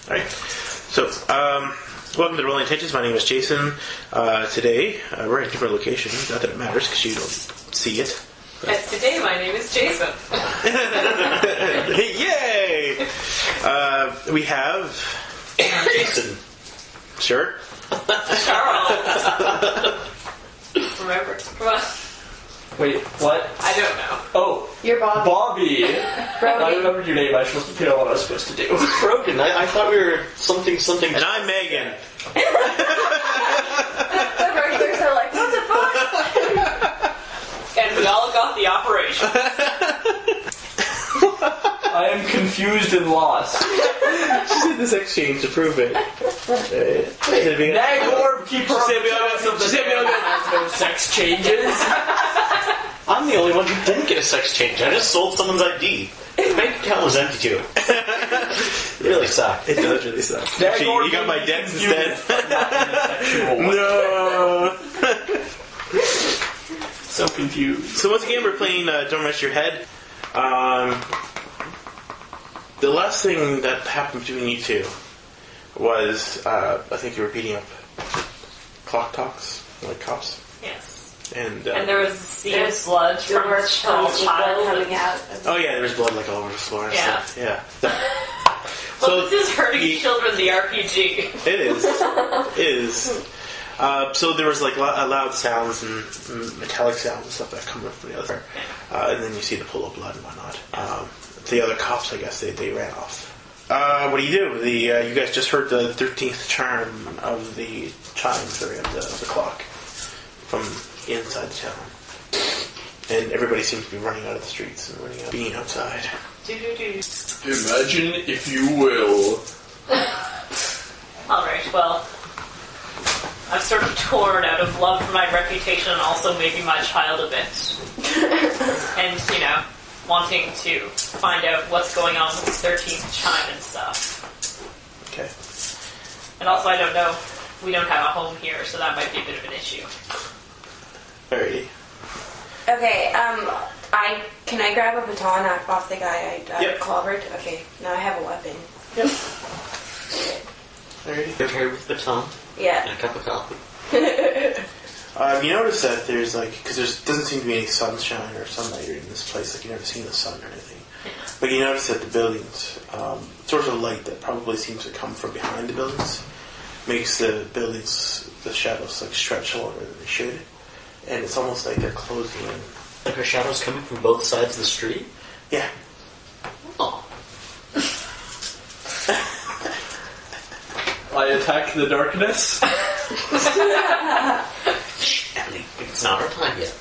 Alright. So, welcome to Rolling Intentions. My name is Jason. Today, we're at a different location. Not that it matters because you don't see it. And today, my name is Jason. Yay! We have Jason. Sure? Charles. Remember? Come on. Wait, what? I don't know. Oh, You're Bobbie. Bobbie. I remembered your name. I was supposed to know what I was supposed to do. Brogan. I thought we were something. And I'm Megan. The regulars are like, what the fuck? And we all got the operation. I am confused and lost. She did this exchange to prove it. Nagorb, keep her said we all has no sex changes. I'm the only one who didn't get a sex change. I just sold someone's ID. The bank account was empty too. It really sucked. It does really suck. Nagorb, You got my decks instead. No. No. So confused. So once again, we're playing Don't Rest Your Head. The last thing that happened between you two was, I think you were beating up clock talks, like cops. Yes. And there was a sea of blood from a small child coming out. oh yeah, there was blood like all over the floor and Yeah. stuff. Yeah. Well, this is hurting children, the RPG. It is. It is. So there was like loud sounds and metallic sounds and stuff that come up from the other. And then you see the pool of blood and whatnot. The other cops, I guess, they ran off. What do? You guys just heard the 13th charm of the chimes around the clock from inside the town. And everybody seems to be running out of the streets and running out, being outside. Imagine if you will. Alright, well, I'm sort of torn out of love for my reputation and also maybe my child a bit. And, wanting to find out what's going on with the 13th chime and stuff. Okay. And also, I don't know, we don't have a home here, so that might be a bit of an issue. Alrighty. Okay, can I grab a baton off the guy I Yep. clobbered? Okay, now I have a weapon. Yep. Alrighty. You're here with a baton Yeah. and a cup of coffee. You notice that there's because there doesn't seem to be any sunshine or sunlight in this place. Like, you've never seen the sun or anything. But you notice that the buildings, source of light that probably seems to come from behind the buildings, makes the buildings, the shadows, stretch longer than they should. And it's almost like they're closing in. Like her shadows coming from both sides of the street? Yeah. Oh. I attack the darkness. Ellie, it's not our time yet.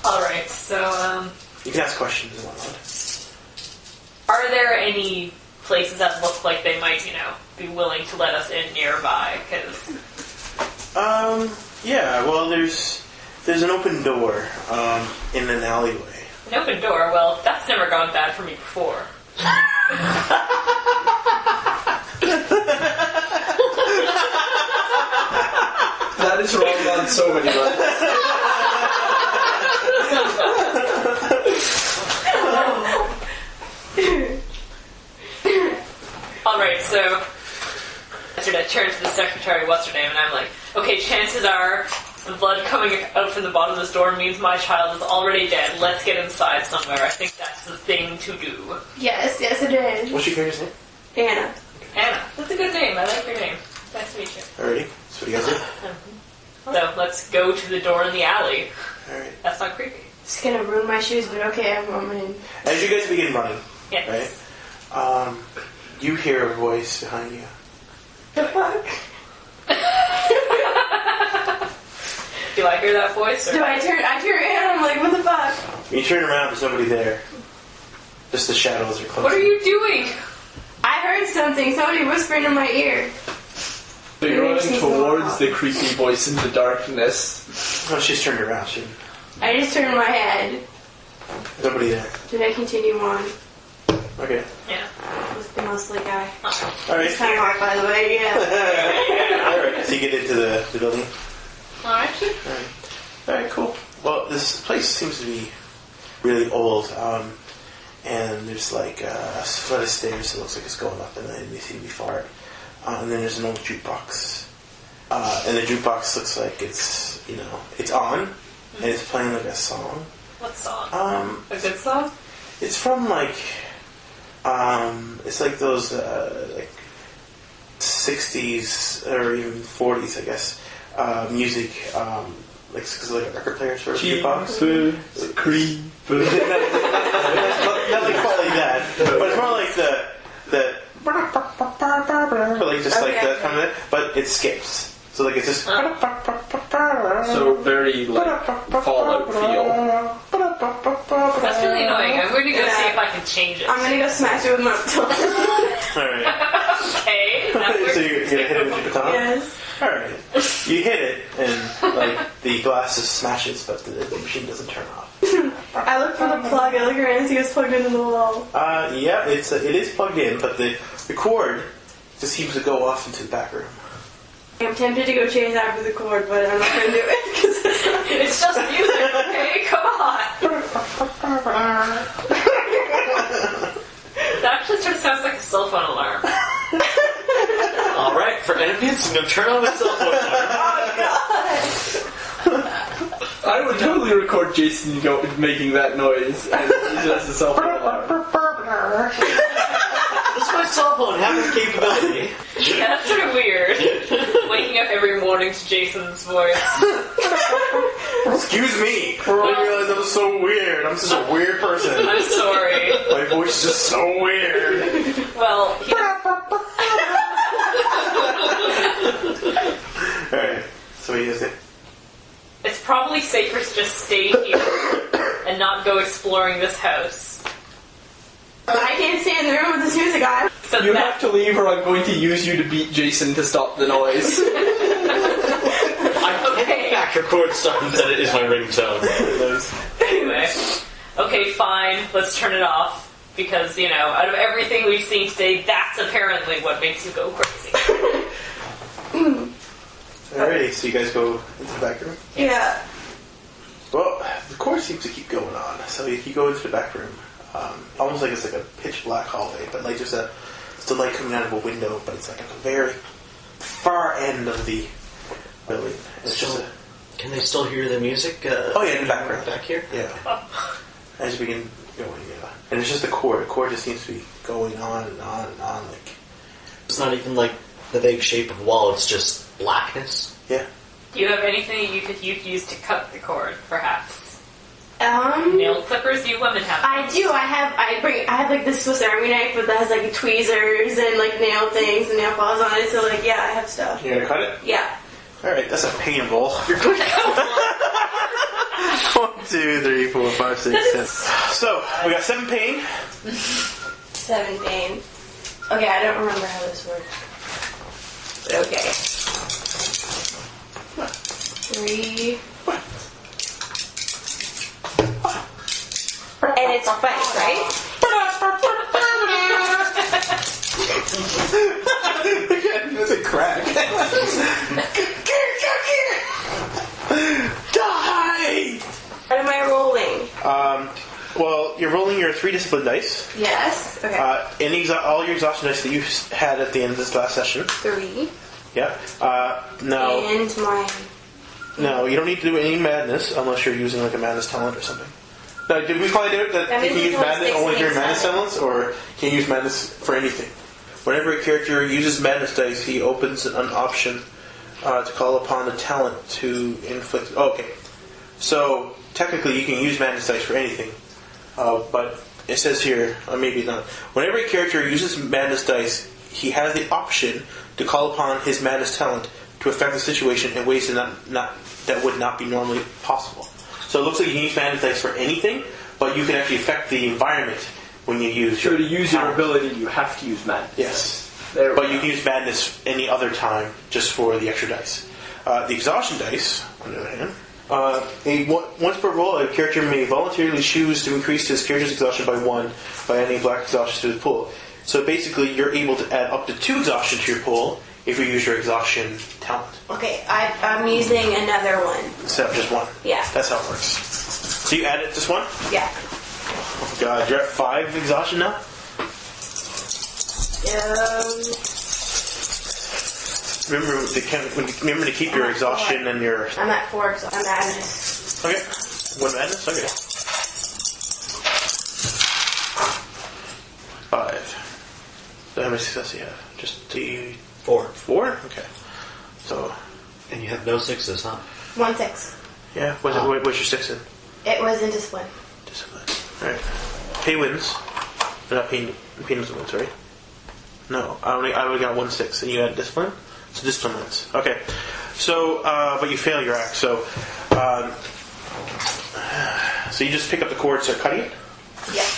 Alright, so, You can ask questions and whatnot. are there any places that look like they might, be willing to let us in nearby? Because Yeah, well, there's an open door in an alleyway. an open door, well, that's never gone bad for me before. That is wrong on so many levels. Alright, so I turned to the secretary, what's her name, and I'm like, okay, chances are the blood coming out from the bottom of this door means my child is already dead. Let's get inside somewhere. I think that's the thing to do. Yes, it is. What's your character's name? Anna. Anna, that's a good name. I like your name. Nice to meet you. Alrighty. So what do you guys do? So let's go to the door in the alley. Alright. That's not creepy. It's gonna ruin my shoes, but okay, I'm running. As you guys begin running, Yes. right? You hear a voice behind you. The fuck? Do I hear that voice? Or? I turn around, I'm like, what the fuck? When you turn around, there's nobody there. Just the shadows are closing. What are you doing? I heard something, somebody whispering in my ear. So you're running towards the creepy voice in the darkness. No, she's turned around. I just turned my head. Nobody there. Did I continue on? Okay. Yeah. With the mostly guy. Alright. It's kind of hard, by the way, yeah. Alright, so you get into the building. Alright. Alright, cool. Well, this place seems to be really old. and there's like a flight of stairs that looks like it's going up, and then they seem to be far. And then there's an old jukebox, and the jukebox looks like it's on, and it's playing like a song. What song? A good song? It's from like, it's like those like 60s or even 40s, I guess, music. Like, cause like a record player sort of jukebox. Cream. Not like quite like that, but it's more like the like just like that kind of thing. But it skips, so like it's just So very like Fallout feel. That's really annoying. I'm going to go see if I can change it. I'm gonna go smash it with my baton. Alright. Okay. That So you're gonna hit it with your baton? Yes. Alright. You hit it, and like the glass just smashes, but the machine doesn't turn off. I look for the plug. I look around and see it's plugged into the wall. Yeah, it is plugged in, but the cord just seems to go off into the back room. I'm tempted to go chase after the cord, but I'm not going to do it because It's just music, okay? Come on. That actually sort of sounds like a cell phone alarm. Alright, for enemies, I'm going to turn on my cell phone. I would totally record Jason making that noise and use it as a cell phone alarm. This is my cell phone, have this capability. Yeah, that's sort of weird. Waking up every morning to Jason's voice. Excuse me! I didn't realize that was so weird. I'm such a weird person. I'm sorry. My voice is just so weird. Well, Alright, so what do you say? it's probably safer to just stay here and not go exploring this house. I can't stay in the room with this music on. So You have to leave or I'm going to use you to beat Jason to stop the noise. I Okay. back record stuff and said it is my ringtone. Anyway. Okay, fine. Let's turn it off. Because, out of everything we've seen today, that's apparently what makes you go crazy. Alrighty, so you guys go into the back room? Yeah. Well, the cord seems to keep going on, so you go into the back room. Almost like it's like a pitch black hallway, but like there's the light coming out of a window, but it's like at the very far end of the building. It's just Can they still hear the music? Oh yeah, in the background. Back here? Yeah. As we begin going, yeah. And it's just the cord. The cord just seems to be going on and on and on, like... It's not even like the vague shape of a wall, it's just blackness. Yeah. Do you have anything you could use to cut the cord, perhaps? Nail clippers, you women have. I do. I have like this Swiss Army knife, but that has like tweezers and like nail things and nail files on it. So like, yeah, I have stuff. You gonna cut it? Yeah. Alright, that's a pain roll. You're going to 1, 2, 3, 4, 5, 6, 7. So, we got 7 pain. 7 pain. Okay, I don't remember how this works. Okay. 3. And it's spikes, right? That's a crack. Die! What am I rolling? Well, you're rolling your 3 discipline dice. Yes. Okay. All your exhaustion dice that you had at the end of this last session. 3. Yeah. No. And my... No, you don't need to do any madness unless you're using like a madness talent or something. Now, did we find out that you can use madness only during madness talents, or can you use madness for anything? Whenever a character uses madness dice, he opens an option to call upon the talent to inflict... Oh, okay. So, technically you can use madness dice for anything, but it says here, or maybe not. Whenever a character uses madness dice, he has the option to call upon his madness talent to affect the situation in ways that would not be normally possible. So it looks like you can use madness dice for anything, but you can actually affect the environment when you use So your to use talent. your ability, you have to use madness. Yes. There But you can use madness any other time just for the extra dice. The exhaustion dice, on the other hand, once per roll, a character may voluntarily choose to increase his character's exhaustion by 1 by adding black exhaustion to his pool. So basically, you're able to add up to 2 exhaustion to your pool if you use your exhaustion talent. Okay, I'm using another one. Instead of just 1. Yeah. That's how it works. So you add it just 1? Yeah. God, you're at 5 exhaustion now? Remember to keep your exhaustion and your... I'm at 4, so I'm madness. Okay. 1 madness? Okay. 5. So how many successes do you have? Just the... 4. 4? Okay. So... And you have no 6s, huh? 1 6. Yeah, what's your 6 in? It was in discipline. Discipline. Alright. Pay wins. Not pain doesn't win, sorry. No, I only got 1 6, and you had discipline? So discipline wins. Okay. So, but you fail your act, so you just pick up the cord and start cutting it? Yeah.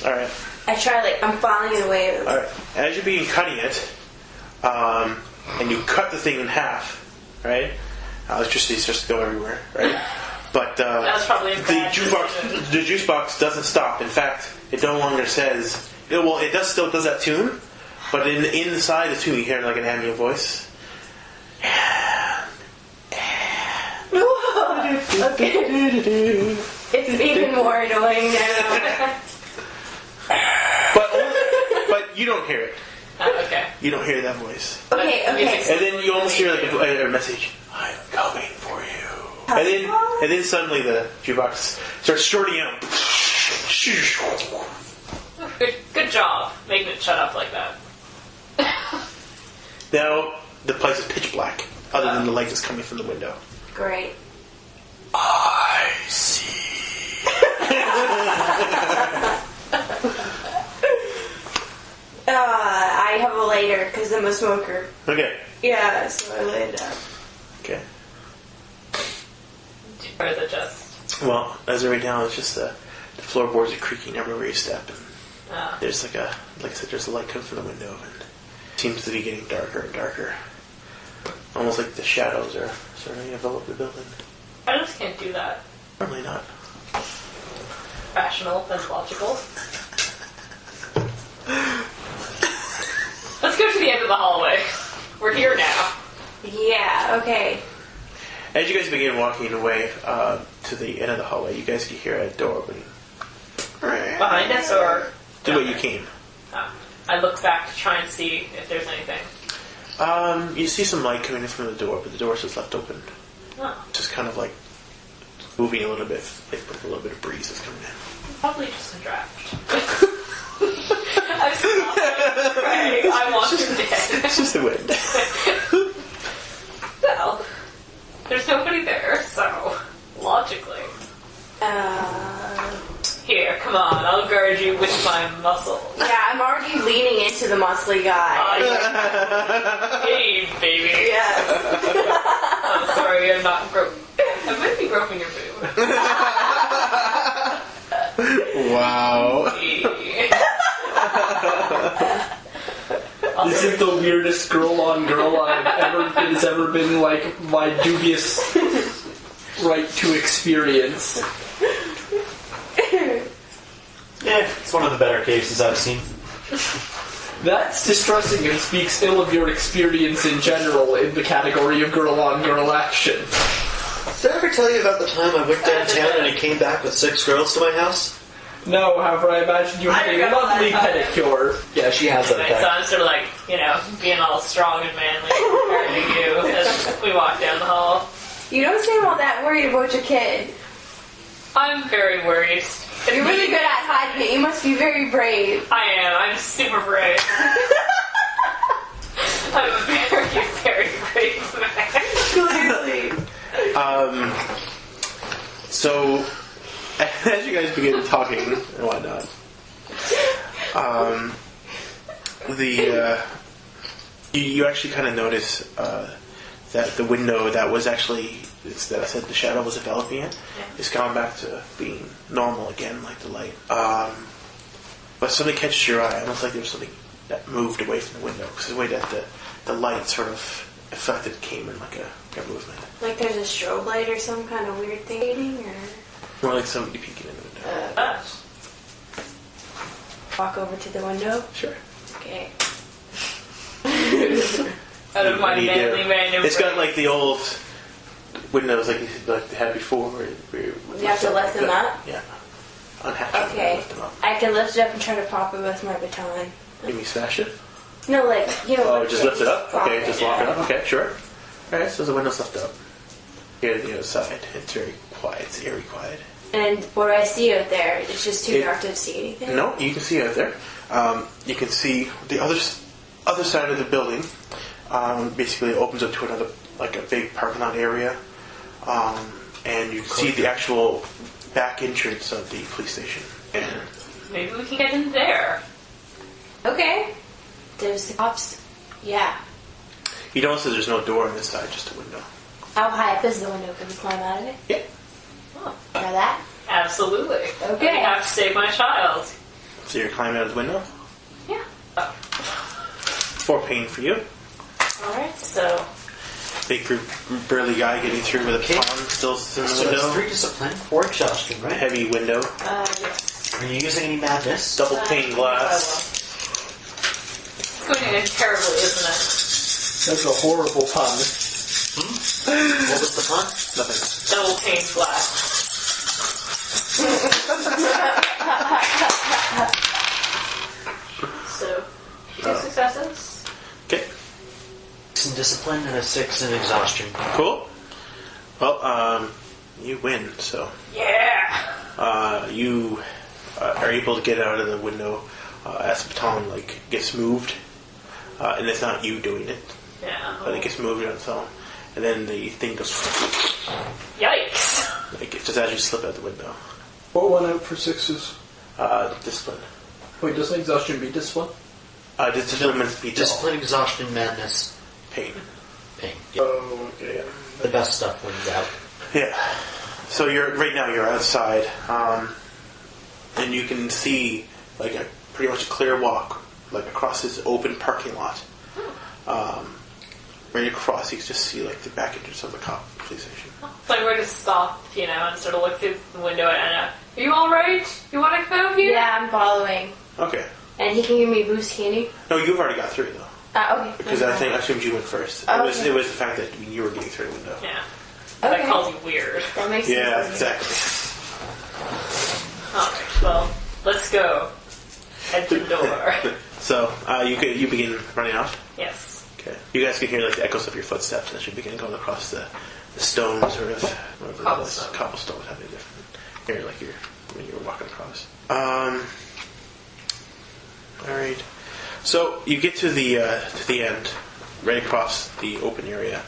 Alright. I try, I'm falling it away. Alright. As you're cutting it, and you cut the thing in half, right? Electricity starts to go everywhere, right? But That's probably the juice box doesn't stop. In fact, it no longer says. It does still does that tune, but inside the tune you hear like an ambient voice. Okay. It's even more annoying now. But you don't hear it. Okay. You don't hear that voice. Okay. And then you almost hear like a message. I'm coming for you. And then suddenly the jukebox starts shorting out. Good job making it shut up like that. Now the place is pitch black, other than the light that's coming from the window. Great. I see. I have a lighter because I'm a smoker. Okay. Yeah, so I light it up. Okay. Or is it just... Well, as of right now, it's just the floorboards are creaking everywhere you step, and there's like I said, there's a light coming from the window, and it seems to be getting darker and darker. Almost like the shadows are starting to envelop the building. I just can't do that. Probably not. Rational and logical. Let's go to the end of the hallway. We're here now. Yeah, okay. As you guys begin walking away to the end of the hallway, you guys can hear a door opening. Behind us or... The way you came. I look back to try and see if there's anything. You see some light coming in from the door, but the door is just left open. Oh. Just kind of like moving a little bit, like with a little bit of breeze that's coming in. Probably just a draft. I'm still praying. I want him dead. It's just the wind. Well, there's nobody there, so logically. Here, come on, I'll guard you with my muscle. Yeah, I'm already leaning into the muscly guy. Hey, baby. Yes. I'm sorry, I'm not I might be groping your boob. Wow. This is the weirdest girl-on-girl has ever been like my dubious right to experience. Yeah, it's one of the better cases I've seen. That's distressing and speaks ill of your experience in general in the category of girl-on-girl action. Did I ever tell you about the time I went downtown and he came back with 6 girls to my house? No, however, I imagine you had a lovely pedicure. Yeah, she has that So effect. I'm sort of like, being all strong and manly compared to you as we walk down the hall. You don't seem all that worried about your kid. I'm very worried. You're really good at hiding it. You must be very brave. I am. I'm super brave. I'm a very, very brave man. Clearly. So, as you guys begin talking and whatnot, you actually kind of notice that the window that was actually that I said the shadow was enveloping it is gone back to being normal again, like the light. But something catches your eye, almost like there was something that moved away from the window, because the way that the light sort of affected came in like a movement. Like there's a strobe light or some kind of weird thing, or... More like somebody peeking in the window. Walk over to the window? Sure. Okay. Out of my What do you manly do? random It's got brain. like the old windows like they had before. Where You have to lift them up? Yeah. unhatch them Okay. and lift them up. I can lift it up and try to pop it with my baton. Can you smash it? No, like, Oh, just lift it up? pop Okay, just it. lock it up. Okay, sure. Alright, so the window's left up. Here to the other side. It's very quiet. It's eerie quiet. And what do I see out there? It's just too It- dark to see anything? No, you can see out there. You can see the other side of the building. Basically, it opens up to another, like a big parking lot area, and you can see the actual back entrance of the police station. And Maybe we can get in there. Okay. There's the cops. Yeah. you notice that there's no door on this side, just a window. How high up is the window? Can we climb out of it? Yeah. Try that? Absolutely. Okay. I have to save my child. So you're climbing out of the window. Yeah. 4 pain for you. Alright, so Big burly guy getting through with a baton still in the So it's window. 3 discipline, 4 exhaustion, A right? heavy window. yes. Are you using any madness? Double pane glass. It's going to end terribly, isn't it? That's a horrible pun. What was the fun? Nothing. Double pane glass. So, 2 successes. Okay. 6 in discipline and a 6 in exhaustion. Cool. Well, you win. So Yeah. you are able to get out of the window as the baton gets moved, and it's not you doing it, Yeah. but it gets moved on its own, and then the thing goes Yikes. just as you slip out the window. What went out for 6s? Discipline. Wait, doesn't exhaustion beat discipline? Discipline beats all. Discipline, exhaustion, madness, Pain. pain. Oh, okay. The best stuff wins out. Yeah. So right now you're outside, and you can see pretty much a clear walk across this open parking lot. Right across, you can just see the back entrance of the police station. So I'm going to stop, and sort of look through the window and are you alright? You want to come out here? Yeah, I'm following. Okay. And he can give me boost candy? No, you've already got through though, Okay. because I assumed you went first. Oh, It okay. was the fact that you were getting through the window. Yeah. Okay. That calls you weird. That makes Yeah, sense. exactly. Alright, well, let's go. Head to the door. So you begin running off. Yes. Okay. You guys can hear the echoes of your footsteps as you begin going across the stone, sort of whatever it is. Cobblestone. Cobblestone, having a different here, when you're walking across. All right. So you get to the end, right across the open area,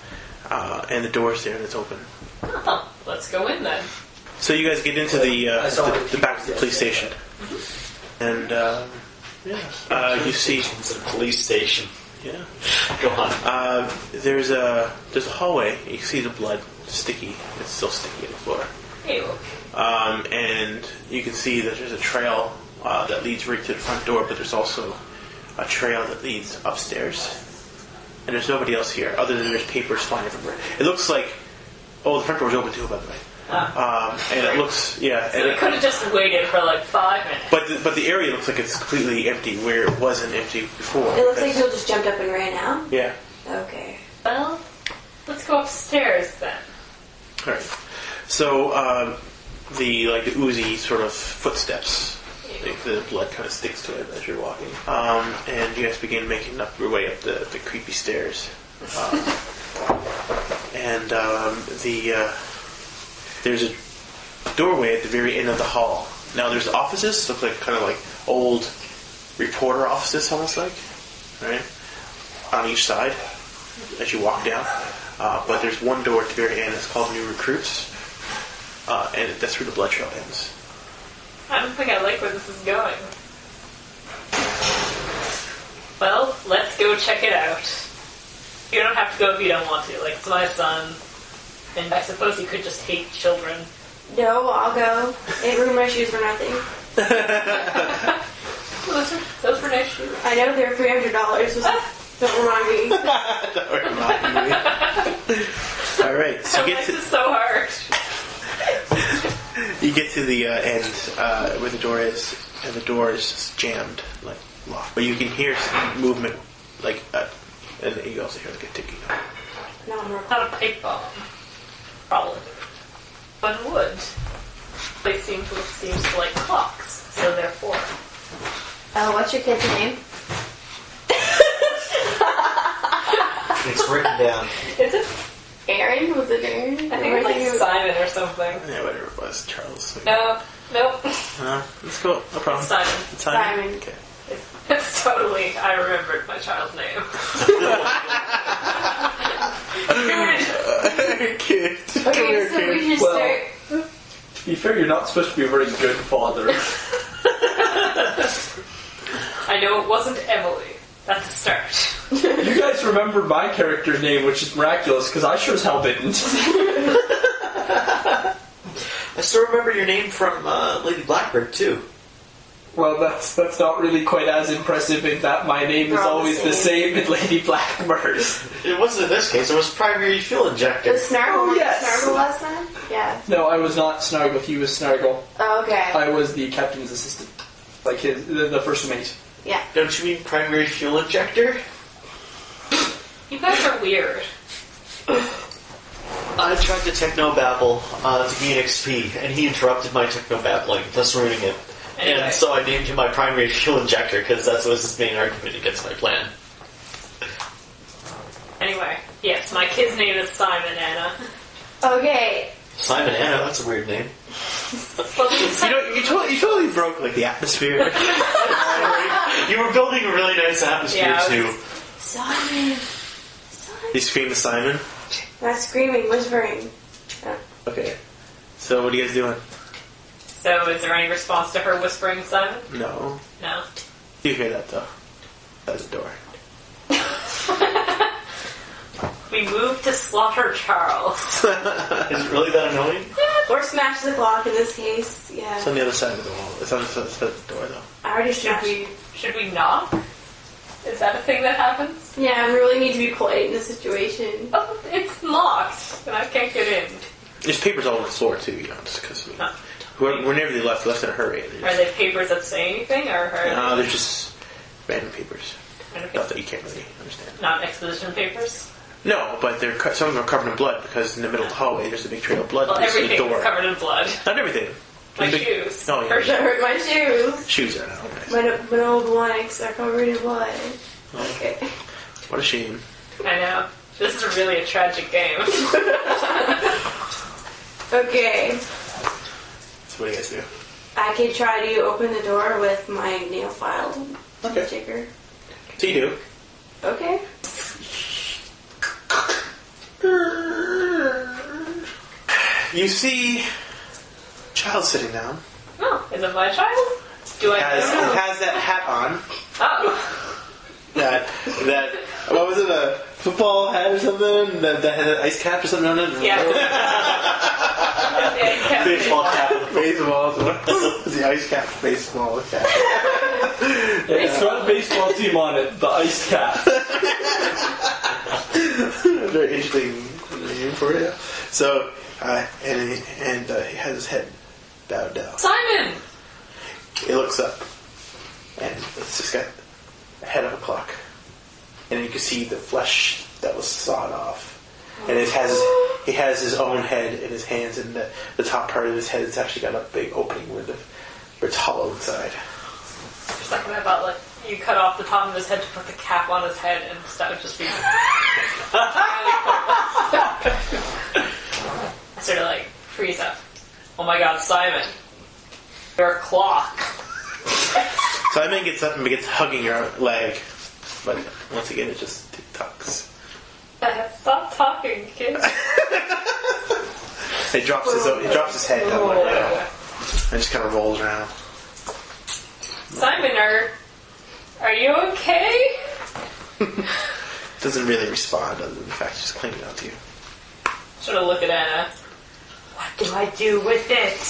and the door's there and it's open. Oh, let's go in then. So you guys get into the back of the police station, and you see. It's a police station. Yeah. Go on. There's a hallway. You can see the blood sticky. It's still sticky on the floor. Ew. And you can see that there's a trail that leads right to the front door, but there's also a trail that leads upstairs. And there's nobody else here, other than there's papers flying everywhere. It looks like... Oh, the front door's open too, by the way. And it looks... Yeah. So and we could have just waited for 5 minutes. But the area looks like it's completely empty, where it wasn't empty before. It looks like people just jumped up and ran out. Yeah. Okay. Well, let's go upstairs then. All right. So the oozy sort of footsteps, the blood kind of sticks to it as you're walking, and you guys begin making up your way up the creepy stairs, and there's a doorway at the very end of the hall. Now there's offices, look kind of like old reporter offices, almost right, on each side as you walk down. But there's one door at the very end. It's called New Recruits, and that's where the blood trail ends. I don't think I like where this is going. Well, let's go check it out. You don't have to go if you don't want to. It's my son. And I suppose he could just hate children. No, I'll go. They ruined my shoes for nothing. Those were nice shoes. I know they're $300. Don't remind me. All right, so This is so hard. you get to the end where the door is, and the door is jammed, locked. But you can hear some movement, and you also hear a ticking. No, I'm Not a pipe bomb. Probably. But wood. They seems to like clocks, so therefore. What's your kid's name? It's written down. Is it? Aaron? Was it Aaron? I think it's like Simon or something. Yeah, whatever it was. Charles. No, nope. It's cool. No problem. Simon. It's Simon. Simon. Okay. It's totally, I remembered my child's name. Kid. Okay, so we should start. To be fair, you're not supposed to be a very good father. I know it wasn't Emily. That's a start. You guys remember my character's name, which is miraculous, because I sure as hell didn't. I still remember your name from Lady Blackbird, too. Well, that's not really quite as impressive in that my name is They're all the always the same in Lady Blackbird's. It wasn't in this case, it was primary fuel injector. The Snargle? Oh, yes. Snargle last time? Yeah. No, I was not Snargle, he was Snargle. Oh, okay. I was the captain's assistant. Like the first mate. Yeah. Don't you mean primary fuel injector? You guys are weird. I tried to technobabble to gain XP, and he interrupted my technobabbling, thus ruining it. Anyway. And so I named him my primary fuel injector, because that was his main argument against my plan. Anyway, yes, my kid's name is Simon, Anna. Okay. Simon Anna, that's a weird name. You totally broke like the atmosphere. You were building a really nice atmosphere, Yeah, too. Simon. You scream to Simon. Not screaming, whispering. Okay. So what are you guys doing? So is there any response to her whispering, Simon? No. No. You hear that though. That's the door. We moved to slaughter Charles. Is it really that annoying? Or smash the clock in this case. Yeah. It's on the other side of the wall. It's on the other side of the door though. I already Should smashed. we knock? Is that a thing that happens? Yeah, I really need to be polite in this situation. Oh, it's locked, and I can't get in. There's papers all over the floor too, you know, just because Huh. whenever they left in a hurry. Are they papers that say anything, or are They're just random papers. they Stuff that you can't really understand. not exposition papers? No, but some of them are covered in blood because in the middle of the hallway there's a big trail of blood. Well, There's a everything's door. covered in blood. Not everything. My There's a big- shoes. Oh, Her yeah. That hurt my shoes. Shoes are not nice. My old ones are covered in blood. Okay. What a shame. I know. This is really a tragic game. Okay. So what do you guys do? I could try to open the door with my nail file Okay. sticker. So you do. Okay. You see child sitting down. Oh, is it my child? Do I It know? has that hat on. Oh. That what was it, a football hat or something? That had an ice cap or something on it? Yeah. Yeah, Baseball cap. Baseball. The ice cap baseball cap. It's got a baseball team on it, the Ice Cap. Very interesting name for you. So, and he has his head bowed down. Simon! He looks up, and it's just got the head of a clock. And you can see the flesh that was sawed off. And he has his own head in his hands, and the top part of his head has actually got a big opening where it's hollow inside. Just like I thought, like, you cut off the top of his head to put the cap on his head instead of just being... I sort of, like, freeze up. Oh my god, Simon. Your clock. Simon gets up and begins hugging your leg. But once again, it just tick-tocks. Stop talking, kid. He drops his head down like that, and just kind of rolls around. Simon, are you okay? Doesn't really respond other than the fact he's just clinging on to you. Sort of look at Anna. What do I do with it?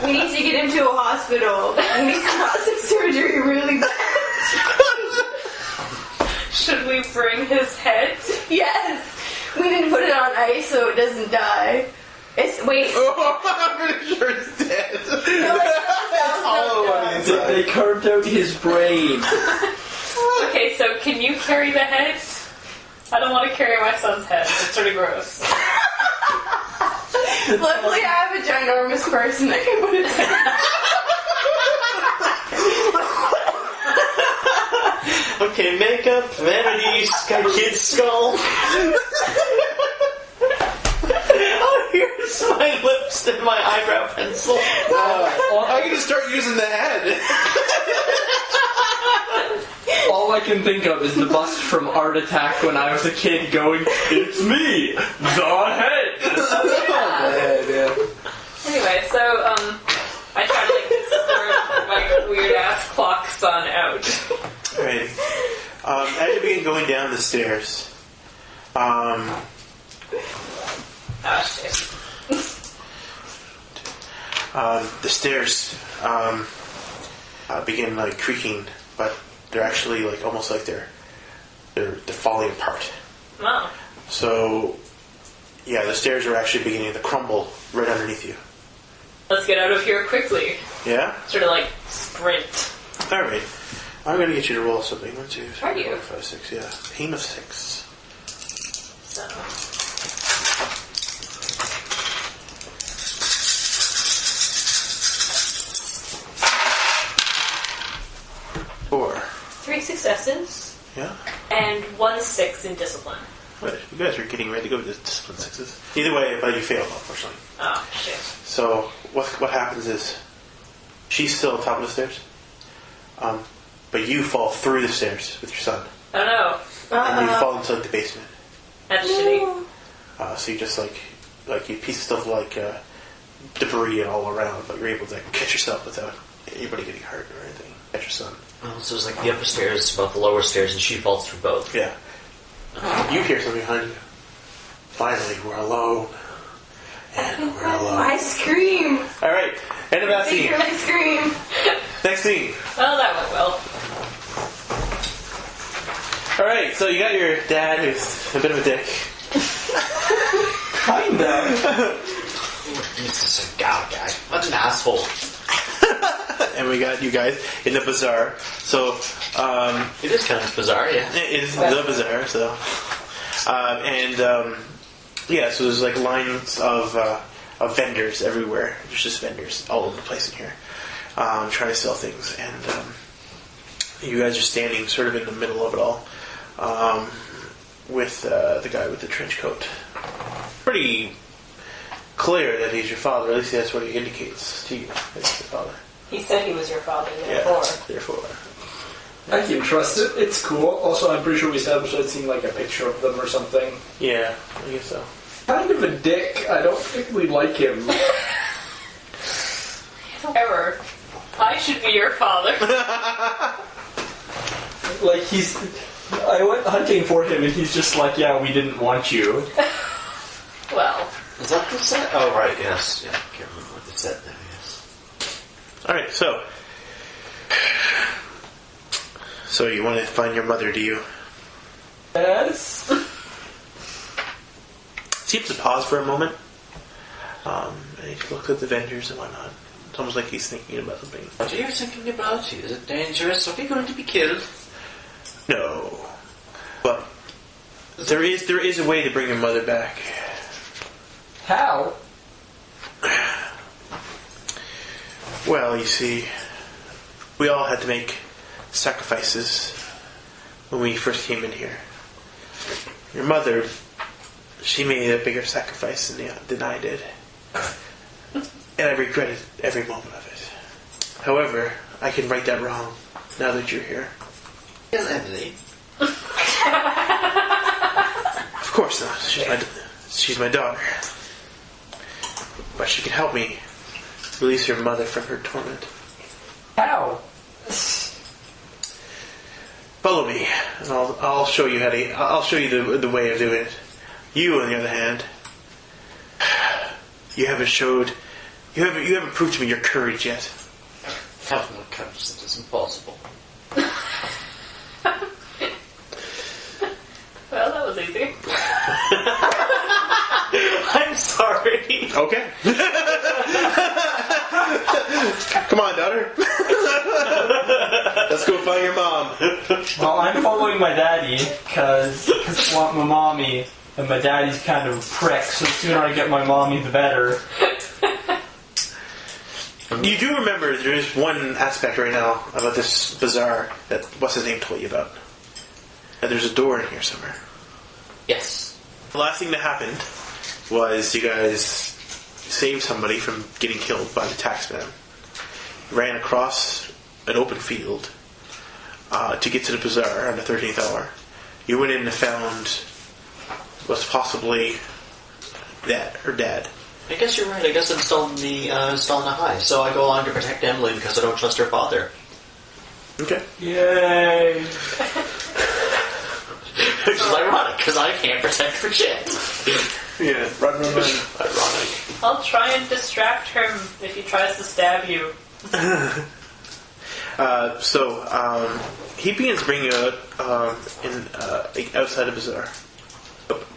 We need to get him to a hospital. He needs plastic surgery really bad. Should we bring his head? Yes. We need to put it on ice so it doesn't die. Wait. Oh, I'm pretty sure it's dead. They carved out his brain. Okay, so can you carry the head? I don't want to carry my son's head. It's sort of gross. Luckily, I have a ginormous person that can put it down. Okay, makeup, vanity, kid's skull. Oh, here's my lips and my eyebrow pencil. I can just start using the head. All I can think of is the bust from Art Attack when I was a kid going, "It's me, the head." Anyway, so I try to sort my weird ass clock son out. Alrighty. As you begin going down the stairs, Shit. the stairs begin like creaking, but they're actually like almost like they're falling apart. Wow. So, yeah, the stairs are actually beginning to crumble right underneath you. Let's get out of here quickly. Yeah? Sort of like sprint. Alright. I'm going to get you to roll something. 1, 2, 3, Are you? 4, 5, 6. Yeah. Pain of 6. So. 4. 3 successes Yeah? and 1 6 in discipline. But you guys are getting ready to go with the discipline 6s. Either way, but you failed, unfortunately. Oh, shit. So, what happens is, she's still at the top of the stairs, but you fall through the stairs with your son. Oh no. And you fall into like, the basement. That's shitty. So you just like you pieces of like debris and all around, but you're able to catch yourself without anybody getting hurt or anything. Catch your son. Oh, so it's like the upper stairs, about the lower stairs, and she falls through both. Yeah. You hear something behind you. Finally, we're alone. And we're alone. I scream. Alright, end of that scene. I scream. Next scene. Well, that went well. Alright, so you got your dad who's a bit of a dick. Kinda. This is a guy. What an asshole. And we got you guys in the bazaar. So, It is kind of bizarre, yeah. it is the bazaar, so. Yeah, so there's like lines of vendors everywhere. There's just vendors all over the place in here, trying to sell things. And you guys are standing sort of in the middle of it all, with the guy with the trench coat. Pretty clear that he's your father. At least that's what he indicates to you. That he's your father. He said he was your father, Yeah, therefore. therefore. I can trust it. It's cool. Also, I'm pretty sure we established I'd seen like a picture of them or something. Yeah, I guess so. Kind of a dick. I don't think we like him. Error. I should be your father. Like he's. I went hunting for him, and he's just like, "Yeah, we didn't want you." Well. Is that the set? Oh, right, yes. Yeah, I can't remember what the set now, yes. Alright, so you want to find your mother, do you? Yes. Seems to pause for a moment. And he looks at the vendors and whatnot. It's almost like he's thinking about something. What are you thinking about? Is it dangerous? Are we going to be killed? No. But there is a way to bring your mother back. How? Well, you see, we all had to make sacrifices when we first came in here. Your mother, she made a bigger sacrifice than I did. And I regretted every moment of it. However, I can right that wrong now that you're here. Yes, Emily. Of course not. She's my daughter. But she can help me release your mother from her torment. How? Follow me, and I'll show you I'll show you the way of doing it. You, on the other hand, you haven't proved to me your courage yet. I have no courage. That is impossible. Well, that was easy. I'm sorry. Okay. Come on, daughter. Let's go find your mom. Well, I'm following my daddy because I want my mommy. And my daddy's kind of a prick, so the sooner I get my mommy, the better. You do remember there is one aspect right now about this bazaar that what's his name told you about. That there's a door in here somewhere. Yes. The last thing that happened was you guys saved somebody from getting killed by the taxman. Ran across an open field to get to the bazaar on the 13th hour. You went in and found what's possibly her dad. I guess you're right. I guess I'm still in the high. So I go on to protect Emily because I don't trust her father. Okay. Yay! Which is ironic because I can't protect for shit. Yeah. Run. Ironic. I'll try and distract him if he tries to stab you. So he begins bringing you out outside the bazaar,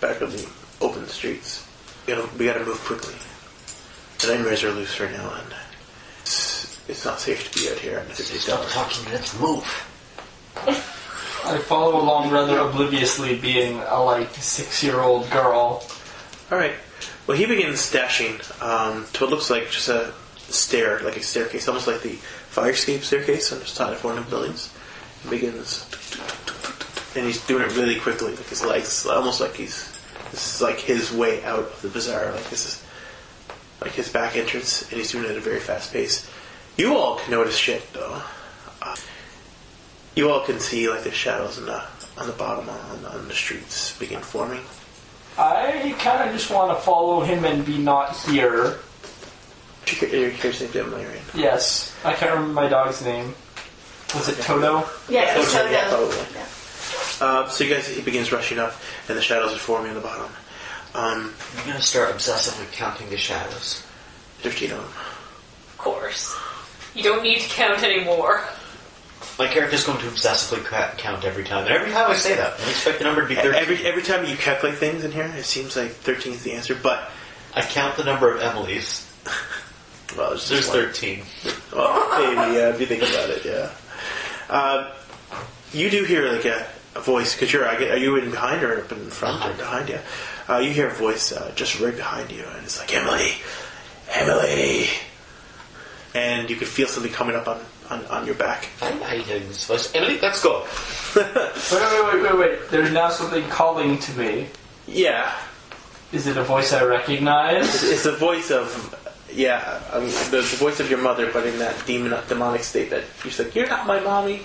back on the open streets. We gotta move quickly. The nightmares are loose right now, and it's not safe to be out here. Stop talking. Let's move. I follow along rather obliviously, being a 6-year-old girl. All right. Well, he begins dashing to what looks like just a stair, like a staircase, almost like the fire escape staircase on the side of one of the buildings. He begins, and he's doing it really quickly, like his legs, almost like this is like his way out of the bazaar, like this is like his back entrance, and he's doing it at a very fast pace. You all can notice shit though. You all can see like the shadows on the bottom on the streets begin forming. I kind of just want to follow him and be not here. Your character's name's Emily, right? Yes. I can't remember my dog's name. Was it Toto? Yeah, Toto, so yeah, probably. So you guys, he begins rushing up, and the shadows are forming on the bottom. I'm going to start obsessively counting the shadows. 13 of them. Of course. You don't need to count anymore. My character's going to obsessively count every time. And every time I say that, I expect the number to be 13. Every time you calculate things in here, it seems like 13 is the answer, but... I count the number of Emily's. Well, There's 13. Well, maybe, yeah, if you think about it, yeah. You do hear like a voice, because are you in behind or up in front or behind you? You hear a voice just right behind you, and it's like, Emily! And you can feel something coming up on your back. I hate this voice. Emily, let's go. Wait. There's now something calling to me. Yeah. Is it a voice I recognize? It's the voice of... Yeah, I mean, the voice of your mother, but in that demonic state that she's like, you're not my mommy.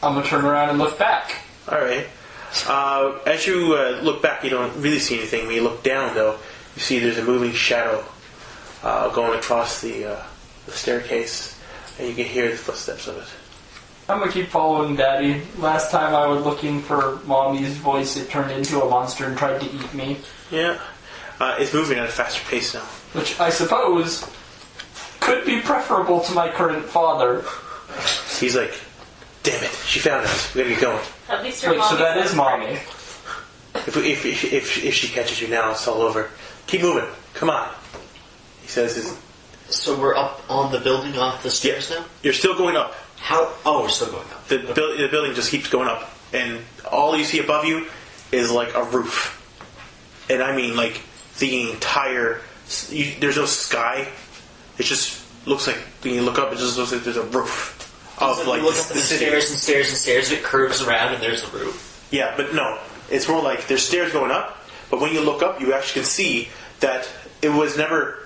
I'm going to turn around and look back. Alright. As you look back, you don't really see anything. When you look down, though, you see there's a moving shadow going across the staircase, and you can hear the footsteps of it. I'm going to keep following Daddy. Last time I was looking for Mommy's voice, it turned into a monster and tried to eat me. Yeah. It's moving at a faster pace now. Which I suppose could be preferable to my current father. He's like, damn it, she found us. We gotta get going. At least your Wait, so that is Mommy. If she catches you now, it's all over. Keep moving. Come on. He says, So we're up on the building off the stairs now? you're still going up. How? Oh, we're still going up. The building just keeps going up. And all you see above you is like a roof. And I mean like the entire... there's no sky. It just looks like, when you look up, it just looks like there's a roof. Of like you look up the stairs and stairs and stairs, it curves around and there's the roof. Yeah, but no. It's more like there's stairs going up, but when you look up, you actually can see that it was never...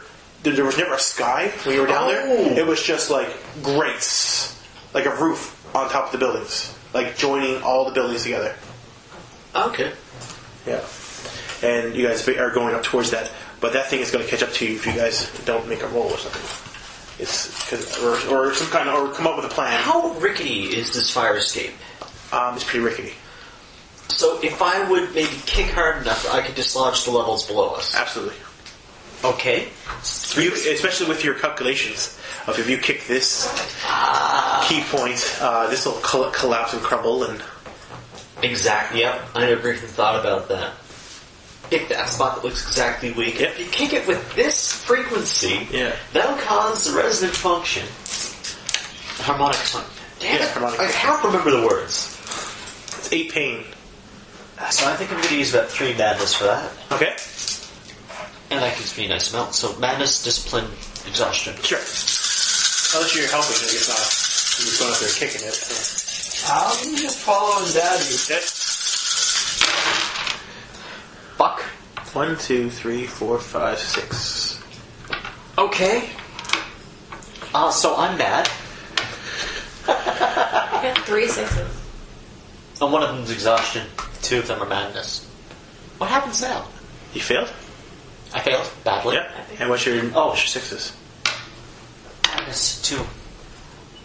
There was never a sky when you were down there. It was just like grates. Like a roof on top of the buildings. Like joining all the buildings together. Okay. Yeah. And you guys are going up towards that. But that thing is going to catch up to you if you guys don't make a roll or something. Or some kind of... Or come up with a plan. How rickety is this fire escape? It's pretty rickety. So if I would maybe kick hard enough, I could dislodge the levels below us. Absolutely. Okay. Especially with your calculations of if you kick this key point, this will collapse and crumble. And Exactly, yep. I never even thought about that. Pick that spot that looks exactly weak. Yep. If you kick it with this frequency, Yeah. that'll cause the resonant function. Harmonic function. Damn Yeah, it, harmonic I function. have to remember the words. It's 8 pain. So I think I'm going to use about 3 madness for that. Okay. And that gives me a nice amount. So madness, discipline, exhaustion. Sure. Unless you're helping, I guess not. You're just going up there kicking it. So. I'm just following Daddy. Okay. Fuck. 1, 2, 3, 4, 5, 6. Okay. So I'm bad. I got 3 6s. And one of them's exhaustion. 2 of them are madness. What happens now? You failed? I failed badly. Yeah. And what's your sixes? Madness 2.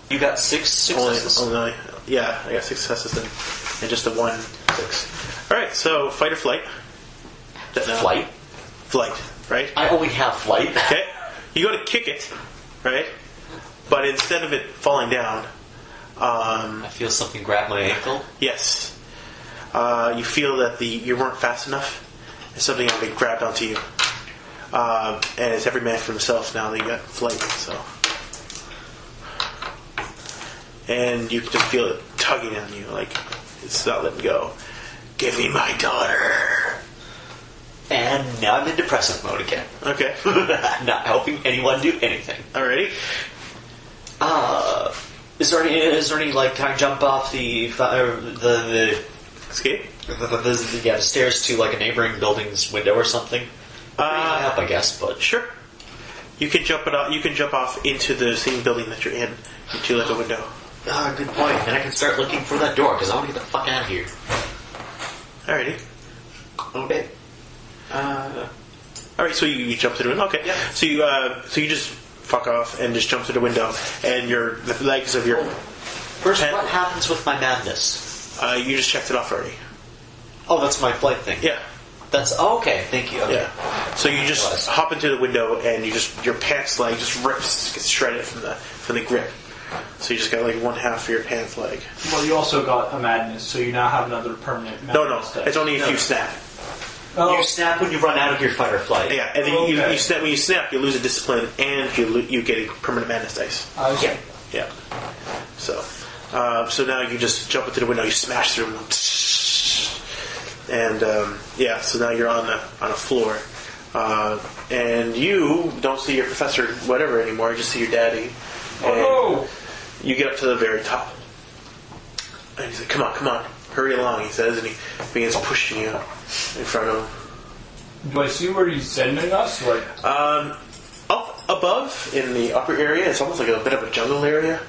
You got 6 successes? Only, yeah, I got 6 successes and just a 1 6. Alright, so fight or flight? Flight? Flight, right? I only have flight. Okay. You go to kick it, right? But instead of it falling down, I feel something grab my ankle. yes. You feel that you weren't fast enough, and something will be grabbed onto you. And it's every man for himself now that you got flight, so. And you can just feel it tugging on you, like it's not letting go. Give me my daughter. And now I'm in depressive mode again. Okay. Not helping anyone do anything. Alrighty. Is there any like can I jump off the Escape? the stairs to like a neighboring building's window or something? Pretty high up, I guess, but Sure. You can jump off into the same building that you're in, into like a window. good point. And I can start looking for that door because I want to get the fuck out of here. Alrighty. Okay. Alright, so you jump through the window. Okay. Yeah. So you just fuck off and just jump through the window, and the legs of your First, what happens with my madness? you just checked it off already. Oh, that's my flight thing. Yeah. That's okay. Thank you. Okay. Yeah. So you just hop into the window, and your pants leg just rips, gets shredded from the grip. So you just got like one half of your pants leg. Well, you also got a madness, so you now have another permanent madness. No, it's only if you snap. Oh. You snap when you run out of your fight or flight. Yeah, and then you snap. When you snap, you lose a discipline, and you get a permanent madness dice. Okay. Yeah. So now you just jump into the window, you smash through, and so now you're on a floor, and you don't see your professor whatever anymore. You just see your daddy. And you get up to the very top, and he's like, "Come on, hurry along," he says, and he begins pushing you in front of him. Do I see where he's sending us? Like, up above in the upper area, it's almost like a bit of a jungle area.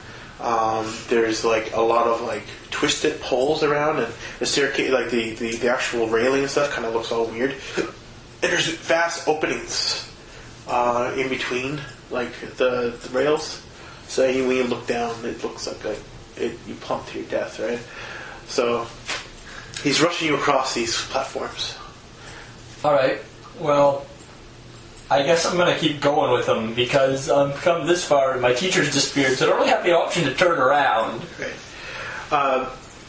There's like a lot of like twisted poles around, and the staircase, like the actual railing and stuff, kind of looks all weird. And there's vast openings in between, like the rails. So when you look down, it looks like you plump to your death, right? So he's rushing you across these platforms. alright, well, I guess I'm going to keep going with him because I've come this far and my teacher's disappeared, so I don't really have the option to turn around. Great.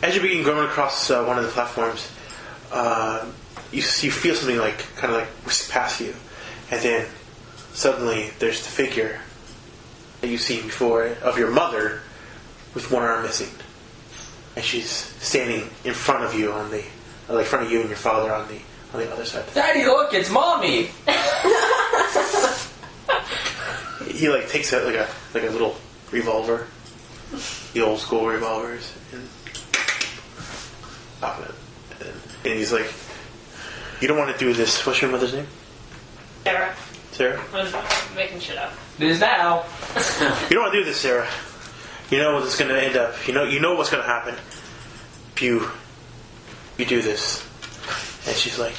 As you begin going across one of the platforms, you feel something kind of whisk past you, and then suddenly there's the figure that you've seen before of your mother with one arm missing, and she's standing in front of you in front of you and your father on the other side. Daddy, look, it's Mommy! He takes out like a little revolver, the old school revolvers, and pop it. And he's like, "You don't want to do this." What's your mother's name? Sarah. Sarah? I was making shit up. It is now. You don't want to do this, Sarah. You know what it's going to end up. You know what's going to happen if you do this. And she's like,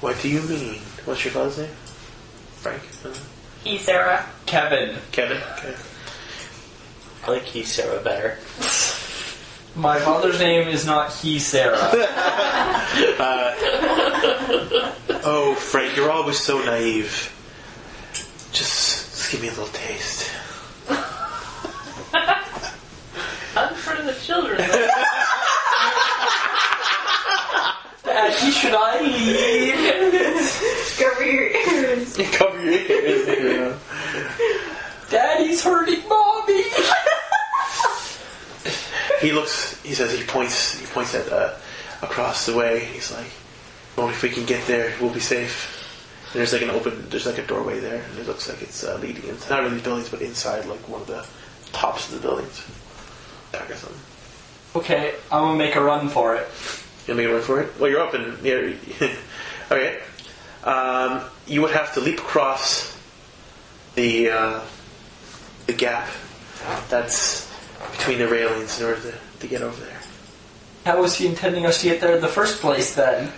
"What do you mean? What's your father's name?" Frank? He, Sarah. Kevin. Kevin? Okay. I like he Sarah better. My father's name is not he, Sarah. Oh, Frank, you're always so naive. Just give me a little taste. Not in front of the children. Daddy, should I leave? Cover your ears. Cover your ears. Daddy's hurting Bobby. He points at across the way. He's like, "Well, if we can get there, we'll be safe." And there's like a doorway there, and it looks like it's leading into not really buildings, but inside like one of the tops of the buildings. Back or something. Okay, I'm gonna make a run for it. You make a run for it? Well, you're up and okay. You would have to leap across the gap that's between the railings in order to get over there. How was he intending us to get there in the first place, then?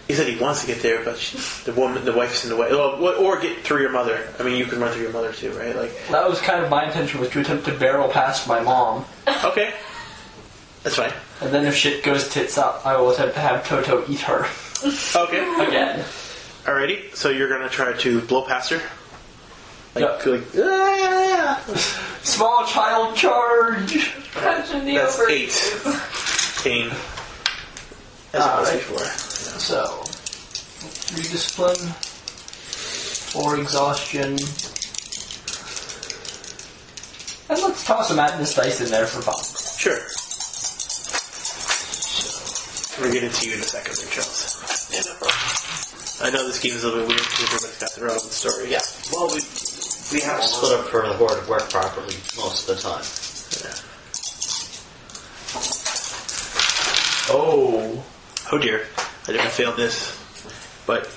He said he wants to get there, but the wife's in the way. Or get through your mother. I mean, you can run through your mother too, right? Like that was kind of my intention, was to attempt to barrel past my mom. Okay, that's fine. And then if shit goes tits up, I will attempt to have Toto eat her. Okay. Again. Alrighty, so you're gonna try to blow past her? Yep. Ah! Small child charge! Punch in the That's over. 8. Pain. As it was before. Yeah. So, 3 discipline, 4 exhaustion. And let's toss a madness dice in there for fun. Sure. We'll get into you in a second, Charles. Yeah, no problem. I know this game is a little bit weird because everybody's got their own story. Yeah. Well, we have to split up for the horde to work properly most of the time. Yeah. Oh dear. I didn't fail this. But,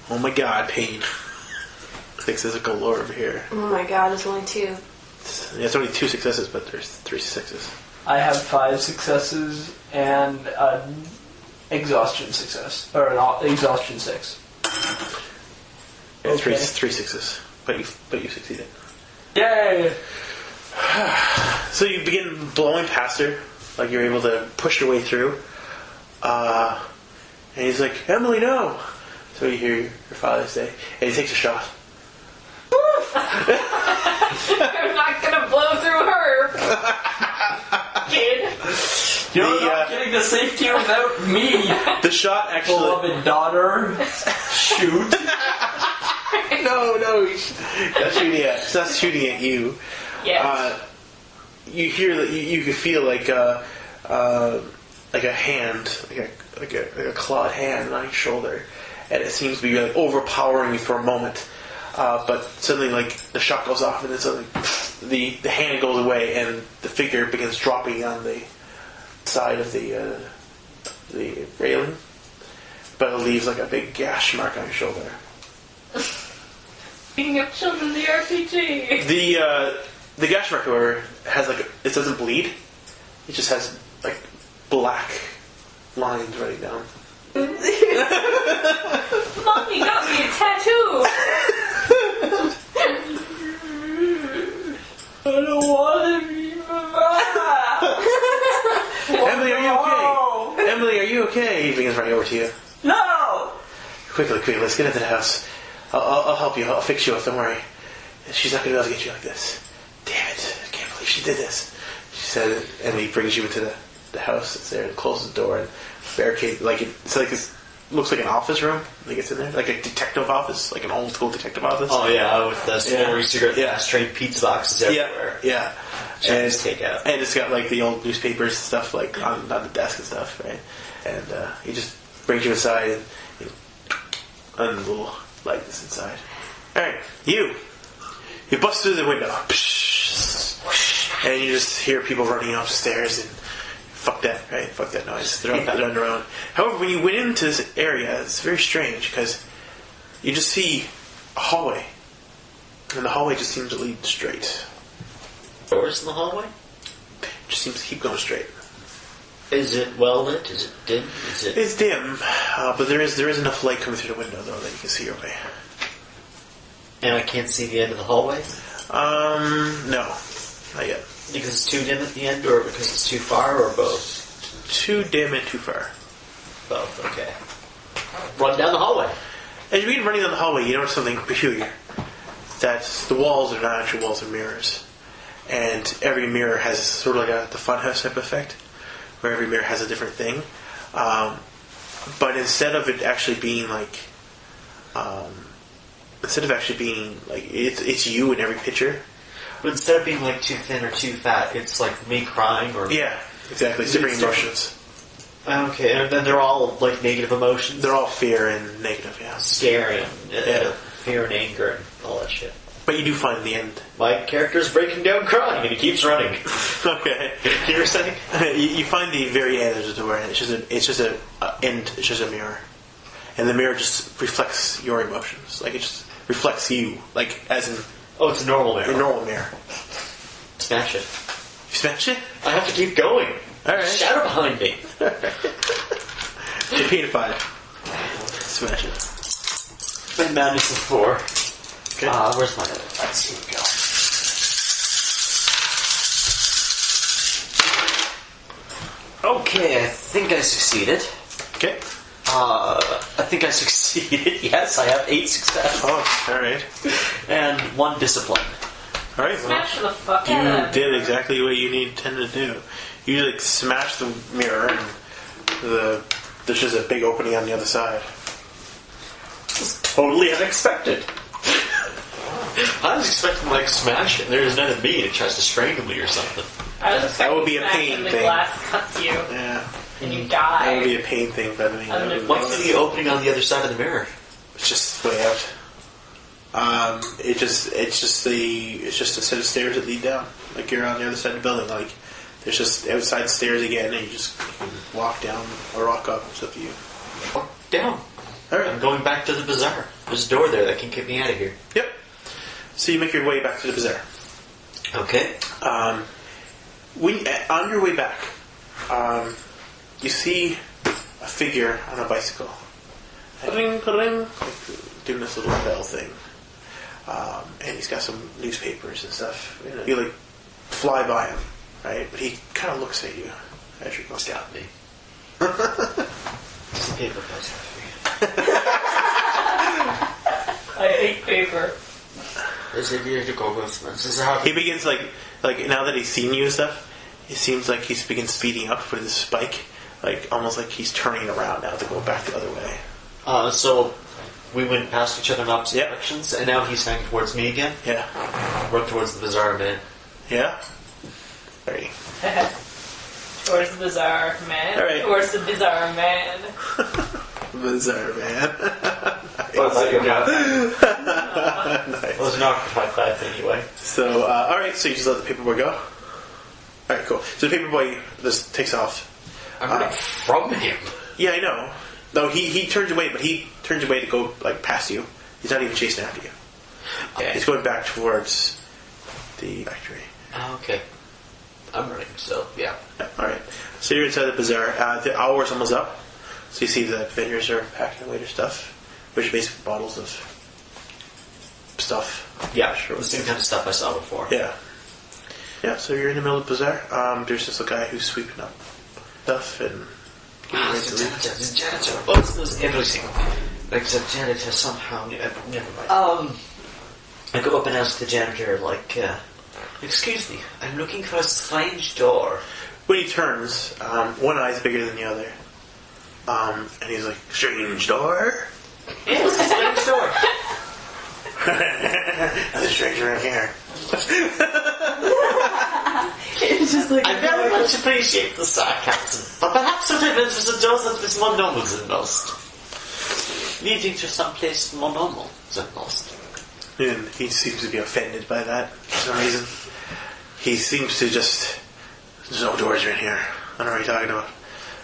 oh my god, pain. 6s galore over here. Oh my god, it's only 2. Yeah, it's only 2 successes, but there's 3 6s. I have 5 successes and an exhaustion success. Or an exhaustion 6. Yeah, Okay. 3 6s. But you succeeded. Yay! So you begin blowing past her, like you're able to push your way through. And he's like, "Emily, no!" So you hear your father say, and he takes a shot. I'm not gonna blow through her, kid. You're not getting the safety without me, The shot actually... beloved daughter. Shoot. No, that's shooting at you. Yes. You hear that you can feel like a hand, like a clawed hand on your shoulder, and it seems to be like overpowering you for a moment. But suddenly, like the shot goes off, and then suddenly the hand goes away, and the figure begins dropping on the side of the railing, but it leaves like a big gash mark on your shoulder. Speaking of children, the RPG. The gash mark, however, has like it doesn't bleed. It just has like black lines running down. Mommy got me a tattoo. I don't want to be Emily, are you okay? Emily, are you okay? He begins running over to you. No! Quickly, let's get into the house. I'll help you. I'll fix you up. Don't worry. She's not going to be able to get you like this. Damn it! I can't believe she did this. She said, and he brings you into the house that's there and closes the door and barricade. Looks like an office room. When he gets in there, like a detective office, like an old school detective office. Oh yeah, with the cigarette ashtray pizza boxes everywhere. Yeah. And take out. And it's got like the old newspapers and stuff like on the desk and stuff, right? And he just brings you inside and a little like this inside. Alright, you bust through the window. And you just hear people running upstairs and fuck that, right? Fuck that noise. They're on their own. However, when you went into this area, it's very strange because you just see a hallway. And the hallway just seems to lead straight. Doors in the hallway? Just seems to keep going straight. Is it well lit? Is it dim? It's dim, but there is enough light coming through the window though that you can see your way. And I can't see the end of the hallway? No, not yet. Because it's too dim at the end, or because it's too far, or both? Too dim and too far. Both, okay. Run down the hallway. As you begin running down the hallway, you notice something peculiar. That the walls are not actual walls, of mirrors. And every mirror has sort of like the funhouse type effect, where every mirror has a different thing. But instead of it actually being like, it's you in every picture. But instead of being like too thin or too fat, it's like me crying or... Yeah, exactly. It's different emotions. Okay, and then they're all like negative emotions? They're all fear and negative, yeah. Scary and Yeah. fear and anger and all that shit. But you do find the end. My character's breaking down crying and he keeps running. Okay. You were saying? You find the very end of the door, and it's just a mirror, and the mirror just reflects your emotions. Like it just reflects you, like as in Oh, it's a normal mirror. a normal mirror. Smash it. You smash it. I have to keep going. All right. Shadow behind me. Repeat 5. Smash it. My madness is 4. Okay. Where's my other dice? Here we go. Okay, I think I succeeded. Okay. I think I succeeded. Yes, I have 8 success. Oh, all right. And 1 discipline. All right. Well, Smash the fuck you out of did exactly what you intended to do. You like smash the mirror, and there's just a big opening on the other side. It's totally unexpected. I was expecting like smash it and there's another bee and it tries to strangle me or something. I was expecting would be a smash pain and the thing. glass cuts you Yeah. and you That would die. be a pain thing, but I mean, that would- What's the opening on the other side of the mirror? it's just way out. It's just a set of stairs that lead down. Like you're on the other side of the building. Like there's just outside stairs again, and you can walk down or walk up. It's up to you. Walk down. All I'm right. going back to the bazaar. There's a door there that can get me out of here. Yep. So you make your way back to the bazaar. Okay. On your way back, you see a figure on a bicycle. Ring, ring, like doing this little bell thing. And he's got some newspapers and stuff. You like fly by him, right? But he kind of looks at you as you're going. Got me. It's the paper post. I hate paper. Is it here to go with? This is how He begins like now that he's seen you and stuff, it seems like he begins speeding up with his spike, like almost like he's turning around now to go back the other way. So we went past each other in opposite Yep. directions, and now he's heading towards me again. Yeah. Run towards the bazaar, man. Yeah. Ready. Towards the bizarre man. All right. Towards the bizarre man. Bizarre, man. Nice. Well, it's not my class anyway. So, alright, so you just let the paperboy go? Alright, cool. So the paperboy just takes off. I'm running from him. Yeah, I know. No, he turns away, but he turns away to go, like, past you. He's not even chasing after you. Okay. He's going back towards the factory. Okay. I'm running, so yeah. Yeah, alright. So you're inside the bazaar. The hour's almost up. So you see the vendors are packing away their stuff, which is basically bottles of stuff. Yeah, sure. The same kind of stuff I saw before. Yeah. Yeah, so you're in the middle of the bazaar. There's just a guy who's sweeping up stuff and getting ready to leave. The janitor. Oh, it's everything. Like the janitor somehow. Never mind. I go up and ask the janitor, like, excuse me, I'm looking for a strange door. When he turns, one eye's bigger than the other. And he's like, strange door? Yes, a strange door. There's a stranger in here. It's just like I very much appreciate the sarcasm, but perhaps what I meant was a door that was more normal than most. Leading to some place more normal than most. And he seems to be offended by that for some reason. He seems to just, there's no doors in here. I don't know what you're talking about.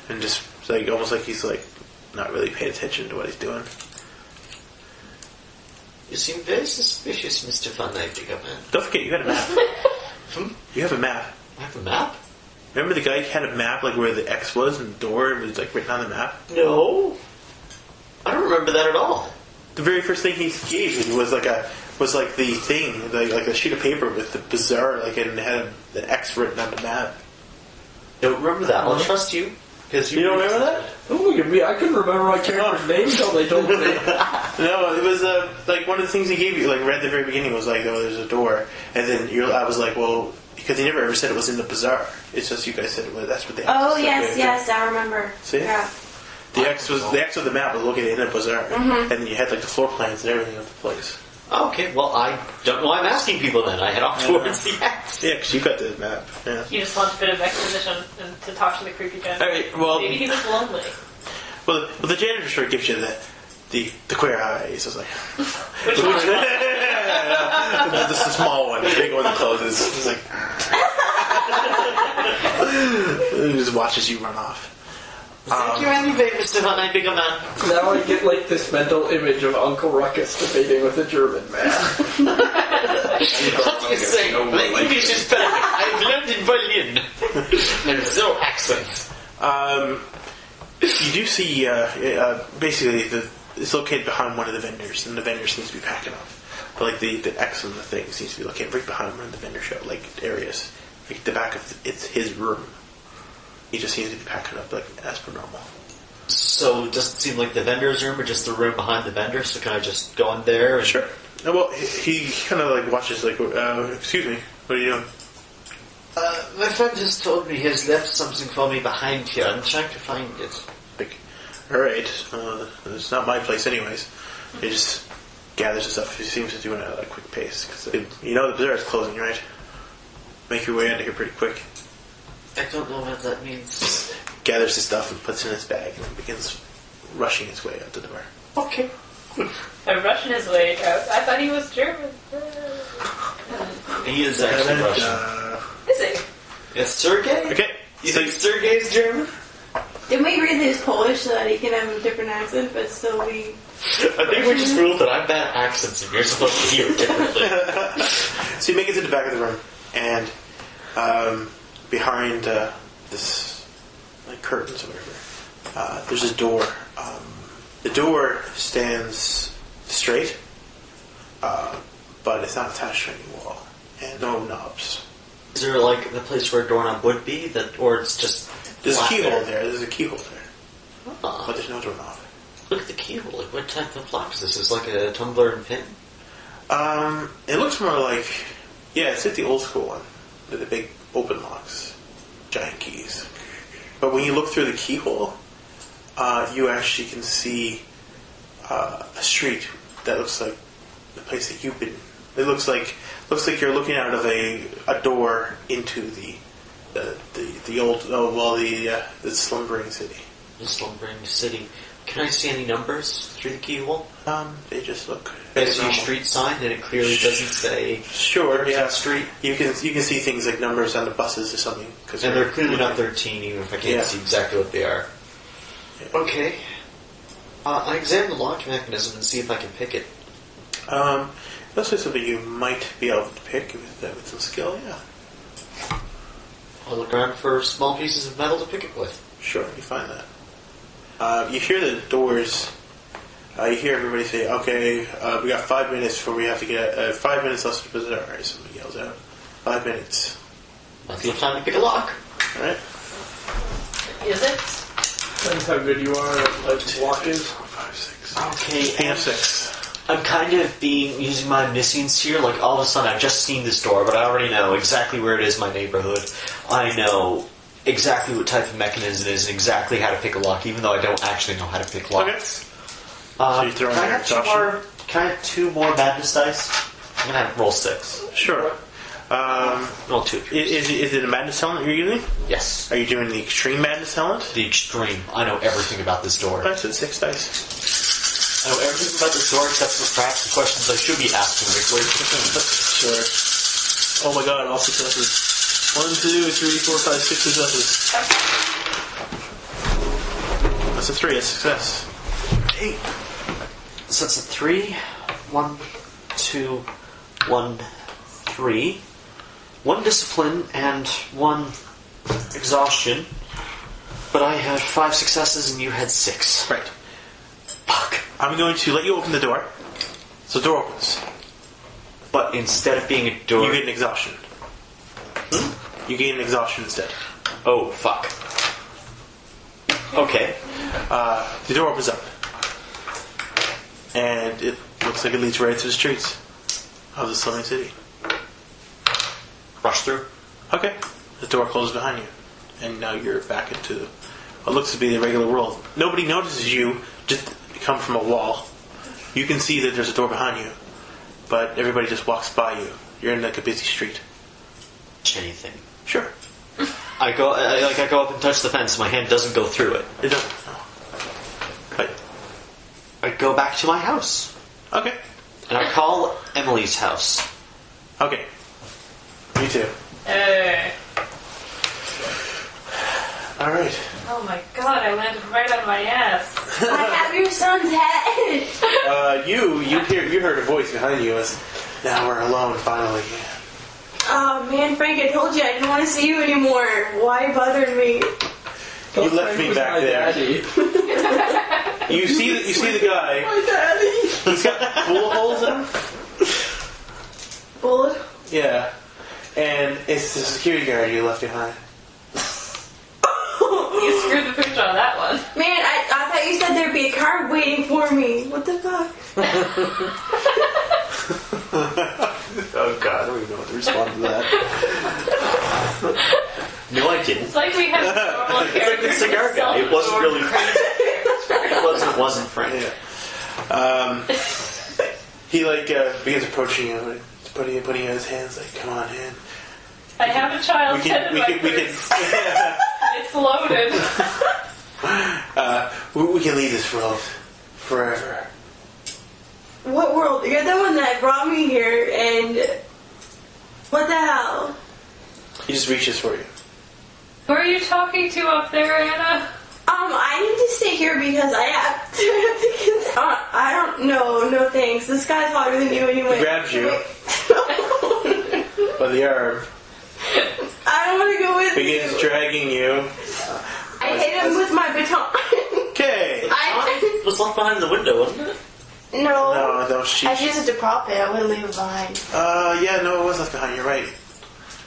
And just, like, almost like he's, like, not really paying attention to what he's doing. You seem very suspicious, Mr. Van Eyck, man. Don't forget, you had a map. You have a map. I have a map? Remember the guy had a map, like, where the X was and the door was, like, written on the map? No. I don't remember that at all. The very first thing he gave you was, like, the thing, like a sheet of paper with the bazaar, like, and it had the X written on the map. Don't remember that. I'll trust you. Because You don't remember that? Oh, look at me. I couldn't remember my character's name until they told me. No, it was like one of the things he gave you, like right at the very beginning, was like, oh, there's a door, and then I was like, well, because he never ever said it was in the bazaar. It's just you guys said it was. That's what they. oh yes, I remember. See? Yeah. The X of the map was located in a bazaar, and then you had like the floor plans and everything of the place. Okay, well, I don't know why I'm asking people then. I head off towards the axe. Yeah, because you got the map. Yeah. You just want a bit of exposition and to talk to the creepy janitor. Alright, well... Maybe he was lonely. Well, the janitor sort of gives you the queer eyes. I was like... Which one? This is the small one. The big one that closes. It's like... He just watches you run off. Thank you anyway, Mr. Van Eye Bigger Man. Now I get like this mental image of Uncle Ruckus debating with a German man. What do you say? My English is perfect. I've learned in Berlin. There's no accent. You do see, basically, it's located behind one of the vendors, and the vendor seems to be packing up. But, like, the X and the thing seems to be located right behind one of the vendor show, like, areas. Like, the back of it's his room. He just seems to be packing up, like, as per normal. So, it doesn't seem like the vendor's room, or just the room behind the vendor, so can I just go in there? And... Sure. Well, he kind of, like, watches, like, excuse me, what are you doing? My friend has told me he has left something for me behind here. I'm trying to find it. Like, alright, it's not my place anyways. He just gathers his stuff. He seems to do it at a quick pace. Cause you know the bazaar is closing, right? Make your way out of here pretty quick. I don't know what that means. Gathers his stuff and puts it in his bag and begins rushing his way out the door. Okay. I'm rushing his way out. I thought he was German. He is actually Russian. Is he? Yes, Sergey? Okay. You think Sergey's German? Didn't we read his Polish so that he can have a different accent, but still be... I think we just ruled that I'm bad at accents and you're supposed to hear it differently. So you make it to the back of the room, and behind this like curtains or whatever, there's a door. The door stands straight, but it's not attached to any wall, and no knobs. Is there like the place where a doorknob would be, or it's just There's a flat keyhole there. There's a keyhole there, Oh, but there's no doorknob. look at the keyhole. Like, what type of lock is this? Is like a tumbler and pin? It looks more like, it's like the old school one, the big open locks, giant keys. But when you look through the keyhole, you actually can see a street that looks like the place that you've been. It looks like you're looking out of a door into the old the slumbering city. The slumbering city. Can I see any numbers through the keyhole? They just look. I see a street sign and it clearly doesn't say Sure, yeah. street. You can see things like numbers on the buses or something. Cause And they're clearly not 13, even if I can't see exactly what they are. Yeah. Okay. I examine the lock mechanism and see if I can pick it. That's something you might be able to pick with some skill, yeah. I'll look around for small pieces of metal to pick it with. Sure, you find that. You hear the doors. You hear everybody say, "Okay, we got 5 minutes before we have to get 5 minutes left to the bazaar." Somebody yells out, 5 minutes. That's enough time to pick a lock. All right. Is it? Depends how good you are at like walking. 4, 5, 6. Okay, And 6. I'm kind of using my omniscience here. Like, all of a sudden, I've just seen this door, but I already know exactly where it is in my neighborhood. I know exactly what type of mechanism it is and exactly how to pick a lock, even though I don't actually know how to pick locks. So you throw in can I your have can I have 2 more madness dice? I'm going to have roll 6. Sure. Roll 2. Is it a madness talent you're using? Yes. Are you doing the extreme madness talent? The extreme. I know everything about this door. That's at 6 dice. I know everything about this door except for perhaps the questions I should be asking. Sure. Oh my god, all successes. 1, 2, 3, 4, 5, 6 successes. That's a 3, a success. 8. So it's a 3. 1, 2, 1, 3. 1 discipline and 1 exhaustion. But I had 5 successes and you had 6. Right. Fuck. I'm going to let you open the door. So the door opens. But instead of being a door... You get an exhaustion. You gain an exhaustion instead. Oh, fuck. Okay. The door opens up. And it looks like it leads right to the streets of the slumbering city. Rush through. Okay. The door closes behind you. And now you're back into what looks to be the regular world. Nobody notices you just come from a wall. You can see that there's a door behind you. but everybody just walks by you. You're in like a busy street. Anything. Sure. I go up and touch the fence. My hand doesn't go through it. It doesn't. No. But I go back to my house. okay. And I call Emily's house. Okay. Me too. Hey. All right. Oh my god, I landed right on my ass. I have your son's head. You heard a voice behind you as now we're alone finally. Oh man, Frank, I told you I didn't want to see you anymore. Why bother me? You left me back there. Daddy. You see the guy. My daddy. He's got bullet holes in him. Bullet? Yeah. And it's the security guard you left behind. You screwed the pooch on that one. Man, I thought you said there'd be a card waiting for me. What the fuck? Oh god, I don't even know what to respond to that. No, I didn't. It's like we have normal It's like the cigar guy. It wasn't really Frank. It wasn't Frank. Yeah. He begins approaching you, and putting out his hands like, "Come on in. I have a child's head in my we can It's loaded. we can leave this world forever." What world? You're the one that brought me here, and what the hell? He just reaches for you. Who are you talking to up there, Anna? I need to stay here because I have to. I don't know. No thanks. This guy's hotter than you anyway. He grabs you by the arm. I don't want to go with Begins you. dragging you. I hit him with my baton. Okay. It was left behind the window, wasn't it? No. No, she. I used it to prop it. I wouldn't leave it behind. Yeah, no, it was left behind. You're right.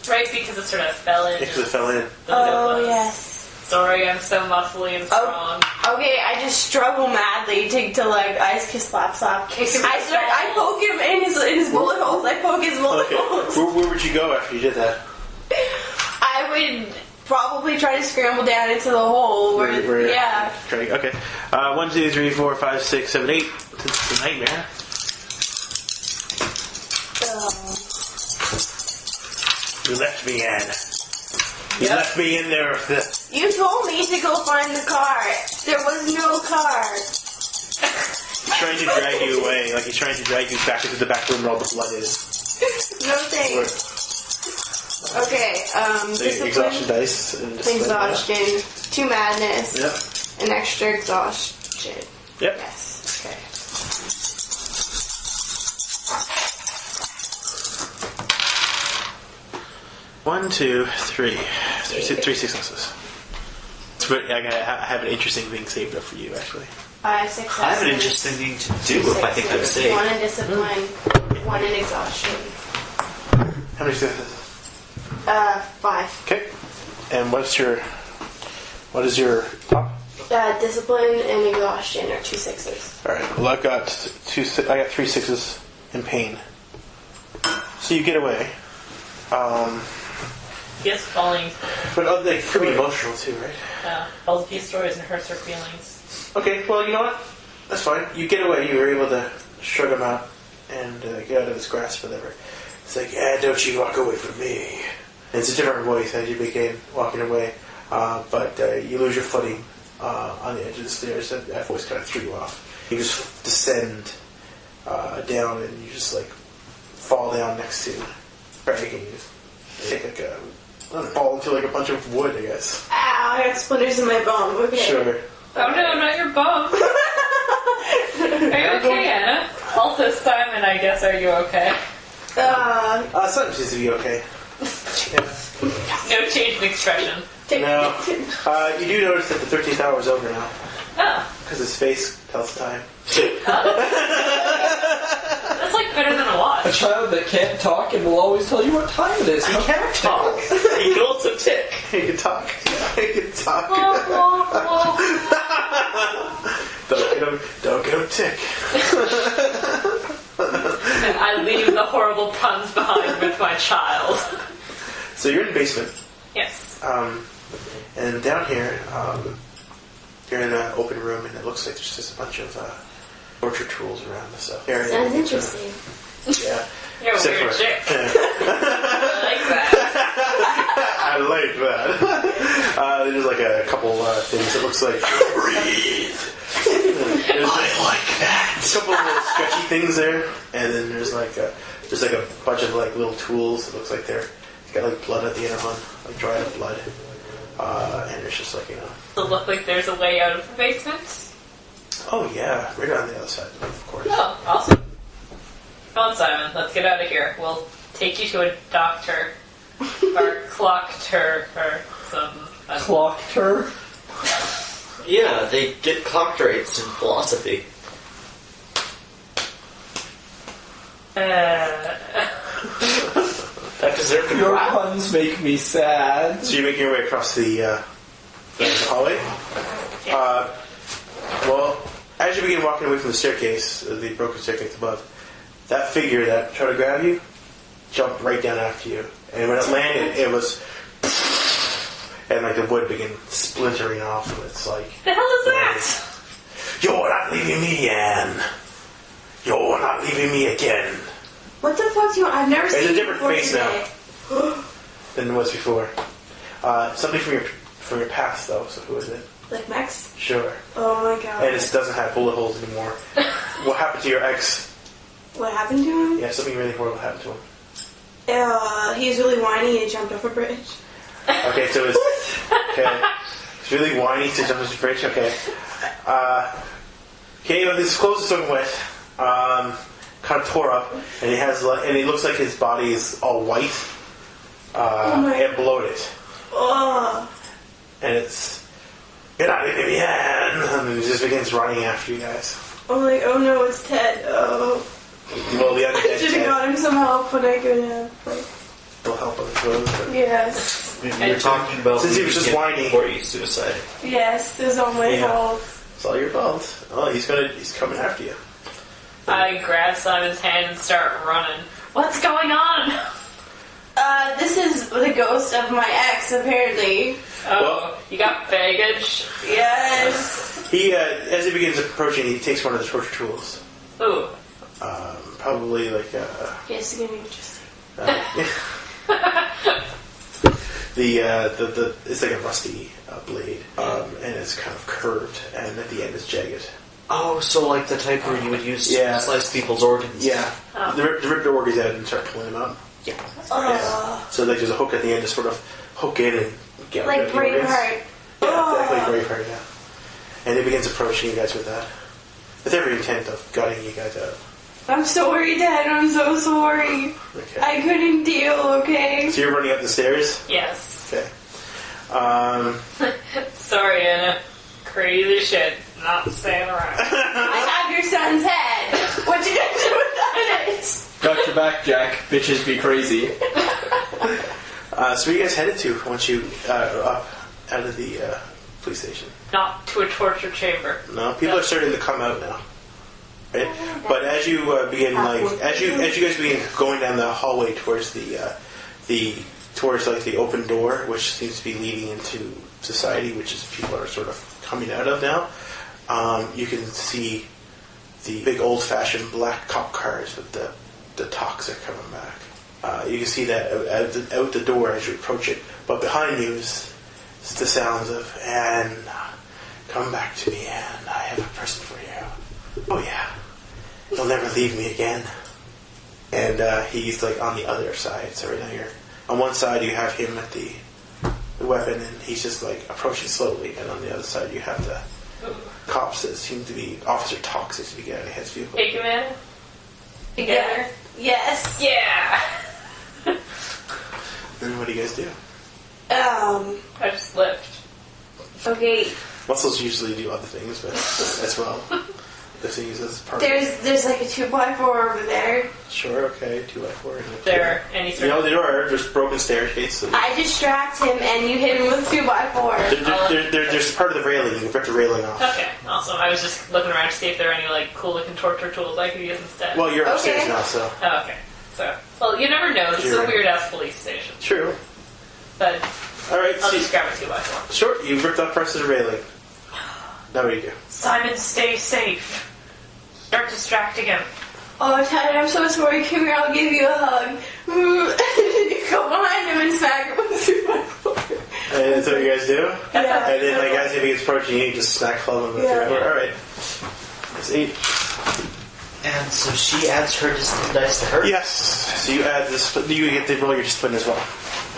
Right, because it sort of fell in. Because it fell in. Oh, yes. Sorry, I'm so muscly and strong. Okay, I just struggle madly to ice kiss slap. I poke him in his bullet holes. I poke his bullet Okay. holes. Where would you go after you did that? I would probably try to scramble down into the hole. Yeah. Okay. 1, 2, 3, 4, 5, 6, 7, 8. It's a nightmare. You left me in. You left me in there. You told me to go find the car. There was no car. He's trying to drag you away. Like he's trying to drag you back into the back room where all the blood is. No thanks. Okay, The exhaustion dice. And exhaustion, 2 madness, Yep. an extra exhaustion. Yep. Yes. Okay. One, two, three. Three successes. I have an interesting thing saved up for you, actually. 5 successes. I have an interesting thing to do if I think I'm safe. 1 in discipline, 1 in exhaustion. How many successes? 5. Okay. And what is your top? Discipline and exhaustion are 2 6s. All right. Well, I got 3 6s in pain. So you get away. Yes, falling. But they could be emotional too, right? Tells a few stories and hurts her feelings. Okay. Well, you know what? That's fine. You get away. You were able to shrug him out and get out of his grasp, whatever. It's like, don't you walk away from me. And it's a different voice as you begin walking away, but you lose your footing on the edge of the stairs. That voice kind of threw you off. You just descend down and you just fall down next to Craig and you take fall into a bunch of wood, I guess. Ow, I got splinters in my bone. Okay. Sure. Oh no, not your bum. Are you okay, Anna? Also, Simon, I guess, are you okay? Sometimes seems to be okay. Yeah. No change in expression. No. You do notice that the 13th hour is over now. Oh. Because his face tells time. That's better than a watch. A child that can't talk and will always tell you what time it is. He can't talk. He can also tick. He can talk. He can talk. Don't get him tick. And I leave the horrible puns behind with my child. So you're in the basement. Yes. And down here, you're in an open room, and it looks like there's just a bunch of torture tools around the stuff. Sounds interesting. Yeah. You're a Except weird for- chick. I like that. I like that. There's like a couple things. It looks like breathe. I like that. A couple of little stretchy things there, and then there's like a bunch of like little tools. It looks like it's got like blood at the end of them, like dried up blood. And it's just like Does it look like there's a way out of the basement? Oh yeah, right on the other side, of course. Oh, awesome. Come on, Simon. Let's get out of here. We'll take you to a doctor. Or clockter or something. Clockter? Yeah, they get clocktrates in philosophy. That deserved a Your clap. puns make me sad. So you're making your way across the hallway? Well, as you begin walking away from the staircase, the broken staircase above, that figure that tried to grab you jumped right down after you. And when it landed, it was... And like the wood began splintering off, and it's like... The hell is that? You're not leaving me, Anne. You're not leaving me again. What the fuck do you want? I've never seen It's a you different before face today. than it was before. Somebody from your past, though, so who is it? Like Max? Sure. Oh my god. And it doesn't have bullet holes anymore. What happened to your ex? What happened to him? Yeah, something really horrible happened to him. He was really whiny and jumped off a bridge. Okay, so it's... Okay. It's really whiny to jump off the bridge? Okay. Okay, well, his clothes are soaking wet. Kind of tore up. And he looks like his body is all white. And bloated. Oh. And it's... You're not leaving me, Anne. And he just begins running after you guys. I'm like, oh no, it's Ted. Oh. Well, the other I dead should have Ted got him some help when I could have. Like, will help on the clothes. But yes. We were talking about Since he was just whining. before you suicide. Yes, it was all my Yeah. fault. it's all your fault. Oh, he's coming after you. I grab Simon's hand and start running. What's going on? This is the ghost of my ex, apparently. Oh, Well- you got baggage? Yes. He, as he begins approaching, he takes one of the torture tools. Ooh. Probably like Yes, it's gonna be interesting. the it's like a rusty blade, and it's kind of curved, and at the end it's jagged. Oh, so like the type where you would use Yeah. to slice people's organs. Yeah, Oh. they rip the organs out and start pulling them out. Yeah. Yeah. So like there's a hook at the end to sort of hook in and get rid Like of the organs. Braveheart. Yeah, exactly, Braveheart. Yeah, and he begins approaching you guys with that, with every intent of gutting you guys out. I'm sorry, Dad. I'm so sorry. Okay. I couldn't deal, okay? So you're running up the stairs. Yes. Okay. Sorry, Anna. Crazy shit. Not staying around. I have your son's head. What you gonna do with that? Got your back, Jack. Bitches be crazy. So where you guys headed to once you up out of the police station? Not to a torture chamber. No, people are starting to come out now. Right? But as you begin, as you guys begin going down the hallway towards towards the open door, which seems to be leading into society, which is people are sort of coming out of now, you can see the big old-fashioned black cop cars with the talks are coming back. You can see that out the door as you approach it, but behind you is the sounds of Anne. Come back to me, Anne. I have a present for you. Oh yeah. You'll never leave me again. And he's like on the other side, so right now you're on one side you have him at the weapon, and he's just like approaching slowly, and on the other side you have the cops that seem to be Officer Talks that seem to get out of his vehicle. Take him in. Together. Yes. Yeah. Then what do you guys do? I just lift. Okay. Muscles usually do other things, but as well. The thing is, that's part of There's like a 2x4 over there. Sure, okay, 2x4. There. Any You sort know, of... there are just broken staircase. So I distract him and you hit him with 2x4. there's part of the railing. You can rip the railing off. Okay, awesome. I was just looking around to see if there are any cool looking torture tools I could use instead. Well, you're upstairs Okay. now, so. Oh, okay. So, well, you never know. This is Sure. a weird ass police station. True. But Alright, I'll so just grab a 2x4. sure, you ripped off parts of the railing. Now what do you do? Simon, stay safe. Start distracting him. "Oh, Ted, I'm so sorry. Come here, I'll give you a hug." And you go behind him and smack him through my floor. And that's what you guys do? Yeah. And then, like, as if he gets approaching you, just smack club him with your floor. Alright. That's 8. And so she adds her discipline dice to her? Yes. So you add this, you get to roll your discipline as well.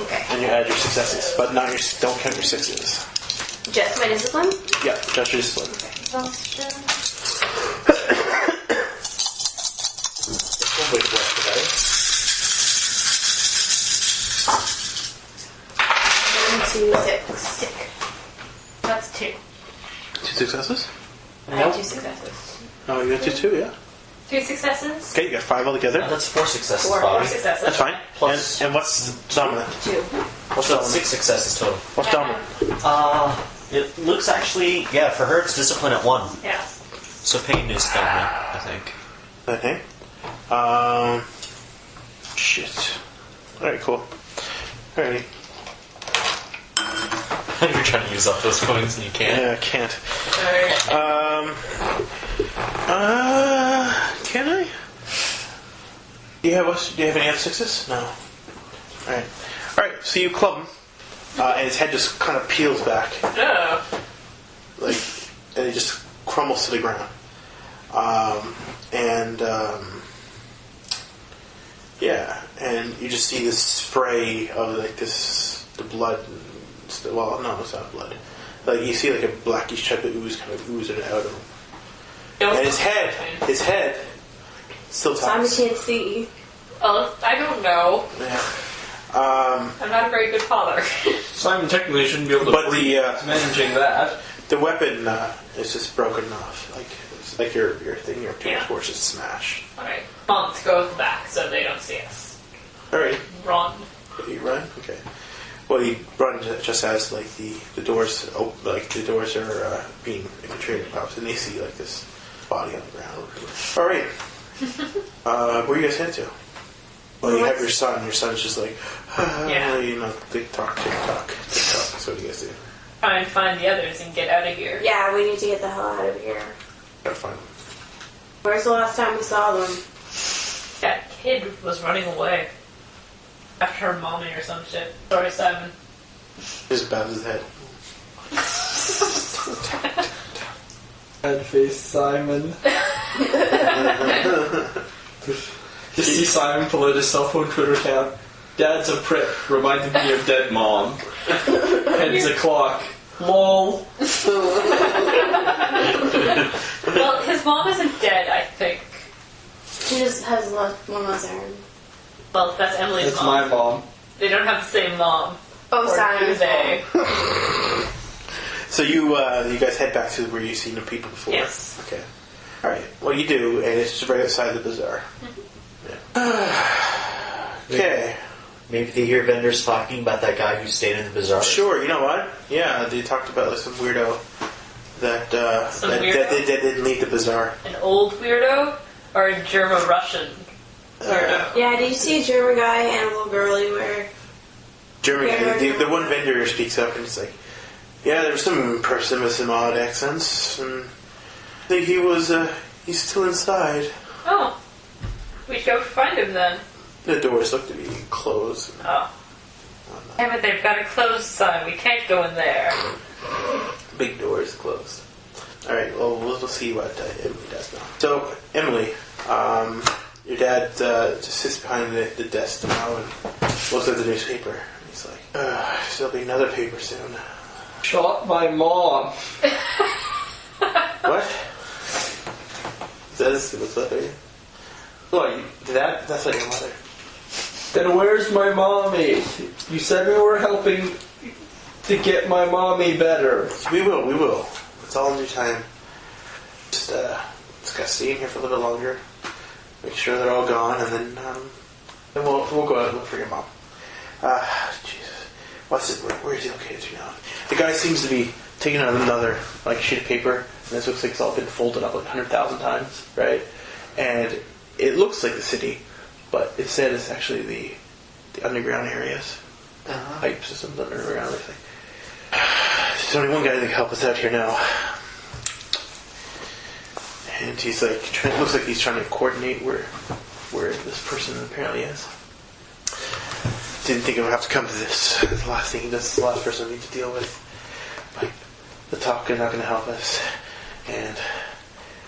Okay. And you add your successes, but not your, don't count your 6s. Just my discipline? Yeah, just your discipline. Exhaustion. One way to work the dice. 1, 2, 6. That's 2. 2 successes? I have 2 successes. Oh, you got 2 too, yeah. 2 successes. Okay, you got 5 altogether. That's 4 successes, 4 Bobbie. successes. That's fine. Plus- and what's dominant? 2. What's So dominant? 6 successes total. What's dominant? It looks actually, for her it's discipline at 1. Yeah. So pain is dominant, I think. Okay. Shit. Alright, cool. Alrighty. You're trying to use up those points and you can't. Yeah, I can't. Alright. Can I? Do you have any other 6s? No. Alright, so you club him, and his head just kind of peels back, Oh. like, and he just crumbles to the ground. And you just see this spray of like the blood. Well, no, it's not blood. Like you see like a blackish type of ooze kind of oozing out of him. And his head still Simon talks. can't see. Oh, I don't know. Yeah. I'm not a very good father. Simon technically shouldn't be able to But breathe managing that. the weapon is just broken off. Like it's like your thing, your transport is smashed. Alright. Let's go with the back so they don't see us. Alright. Run. You run? Okay. Well, you run just as like the doors are being infiltrated, pops, and they see like this body on the ground. All right. Where you guys head to? Well, you have your son. Your son's just like, tick tock, tick tock, tick tock. So what do you guys do? Try and find the others and get out of here. Yeah, we need to get the hell out of here. Gotta find them. Where's the last time we saw them? That kid was running away. After her mommy or some shit. Sorry, Simon. Just bows his head. Head face Simon. You see Simon pull out his cell phone Twitter account. Dad's a prick. Reminded me of dead mom. Head's a clock. LOL. Well, his mom isn't dead, I think. She just has one less arm. Well, that's Emily's That's mom. my mom. They don't have the same mom. Oh, Or do Simon's they? So you guys head back to where you've seen the people before. Yes. Okay. All right. Well, you do, and it's just right outside the bazaar. Yeah. Okay. Maybe they hear vendors talking about that guy who stayed in the bazaar. Sure. You know what? Yeah, they talked about like some weirdo that didn't leave the bazaar. An old weirdo or a German-Russian weirdo? Yeah, did you see a German guy and a little girl anywhere? German. Yeah, The one vendor speaks up and he's like, "Yeah, there was some person with some odd accents, and I think he's still inside." Oh. We should go find him then. The doors look to be closed. Oh. Damn it, they've got a closed sign. We can't go in there. Big doors closed. All right. Well, we'll see what Emily does now. So, Emily, your dad just sits behind the desk now and looks at the newspaper. He's like, "There'll be another paper soon." Shot my mom. What? What's that? What? That's not your mother. Then where's my mommy? You said we were helping to get my mommy better. We will. It's all in due time. Just gotta stay in here for a little bit longer. Make sure they're all gone, and then we'll go out and look for your mom. Jesus. Where is he located to now? The guy seems to be taking out another like sheet of paper, and this looks like it's all been folded up like 100,000 times, right? And it looks like the city, but it said it's actually the underground areas. Pipe systems underground, everything. There's only one guy that can help us out here now. And he's like, looks like he's trying to coordinate where this person apparently is. Didn't think it would have to come to this. The last thing he does is the last person we need to deal with. Like, the talk are not going to help us. And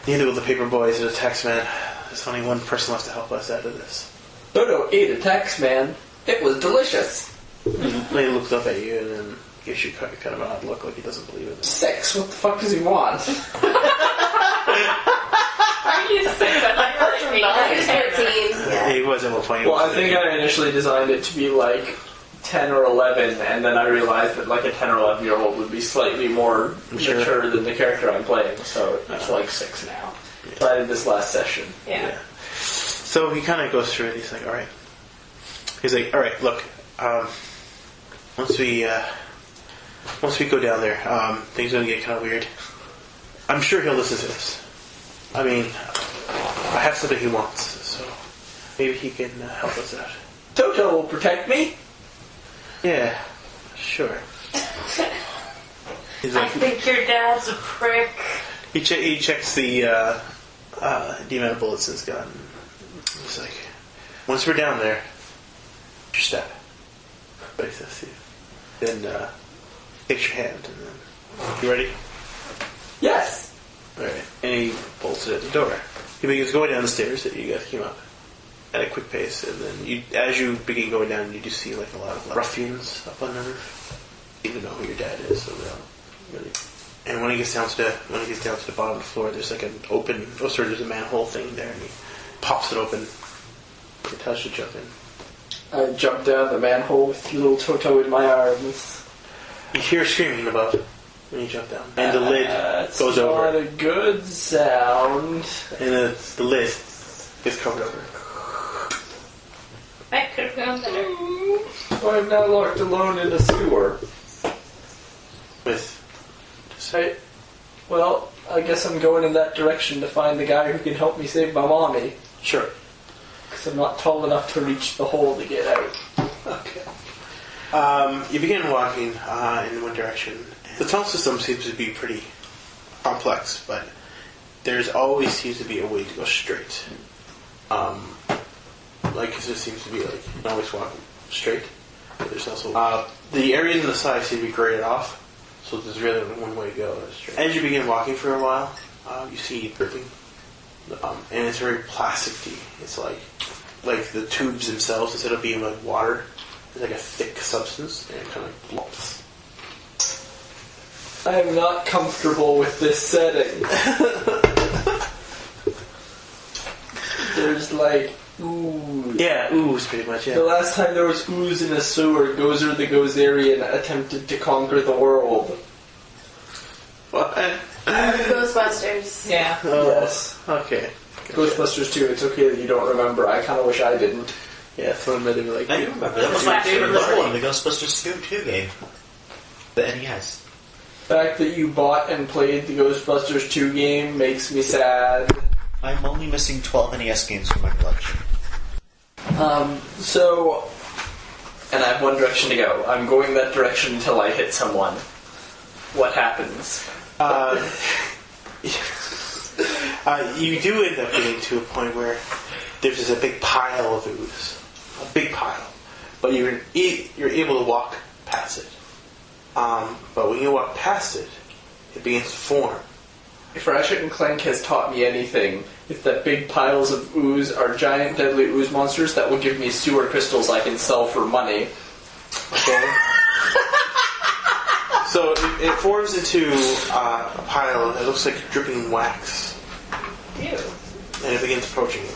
neither will the paper boys or the tax man. There's only one person left to help us out of this. Dodo ate a tax man. It was delicious. He looks up at you and then gives you kind of an odd look like he doesn't believe it. Sex? What the fuck does he want? Are you sick? I thought you were like 13. Yeah. He was at one point. Well, I think I initially designed it to be like 10 or 11, and then I realized that like a 10 or 11-year-old would be slightly more mature than the character I'm playing, so it's like 6 now. So I did this last session. Yeah. So he kind of goes through it. He's like, all right. Look, once we go down there, things are going to get kind of weird. I'm sure he'll listen to this. I mean, I have something he wants, so maybe he can help us out. Toto will protect me. Yeah, sure. He's I like, think your dad's a prick. he checks the amount of bullets in his gun. He's like, once we're down there, your step. But he says to you. Then takes your hand, and then you ready? Yes. Alright. And he bolts it at the door. He begins going down the stairs that you guys came up at a quick pace, and then as you begin going down, you do see like a lot of ruffians up on the roof. You don't know who your dad is, so really. And when he gets down to the bottom of the floor, there's like there's a manhole thing there, and he pops it open. He tells you to jump in. I jump down the manhole with little Toto in my arms. You hear screaming above when you jump down, and the lid goes over. Not a good sound. And the lid gets covered over. That could have gone better. I'm now locked alone in a sewer. Well, I guess I'm going in that direction to find the guy who can help me save my mommy. Sure. Because I'm not tall enough to reach the hole to get out. Okay. You begin walking in one direction. The tunnel system seems to be pretty complex, but there's always seems to be a way to go straight. Like, cause it seems to be like you can always walk straight. But there's also the areas on the side seem to be graded off, so there's really only one way to go. Straight. As you begin walking for a while, you see dripping, and it's very plasticky. It's like the tubes themselves, instead of being like water, it's like a thick substance, and it kind of flops. I am not comfortable with this setting. There's like ooze. Yeah, ooze pretty much, yeah. The last time there was ooze in a sewer, Gozer the Gozerian attempted to conquer the world. What? Ghostbusters. Yeah. Yes. Okay. Ghostbusters 2, it's okay that you don't remember. I kind of wish I didn't. Yeah, someone might be like... I do remember. That was my favorite level in the Ghostbusters 2 game. The NES. The fact that you bought and played the Ghostbusters 2 game makes me sad. I'm only missing 12 NES games from my collection. And I have one direction to go. I'm going that direction until I hit someone. What happens? You do end up getting to a point where there's just a big pile of ooze. A big pile. But you're able to walk past it. But when you walk past it, it begins to form. If Ratchet and Clank has taught me anything, it's that big piles of ooze are giant deadly ooze monsters that will give me sewer crystals I can sell for money. Okay? So it forms into a pile that looks like dripping wax. Ew. And it begins approaching you.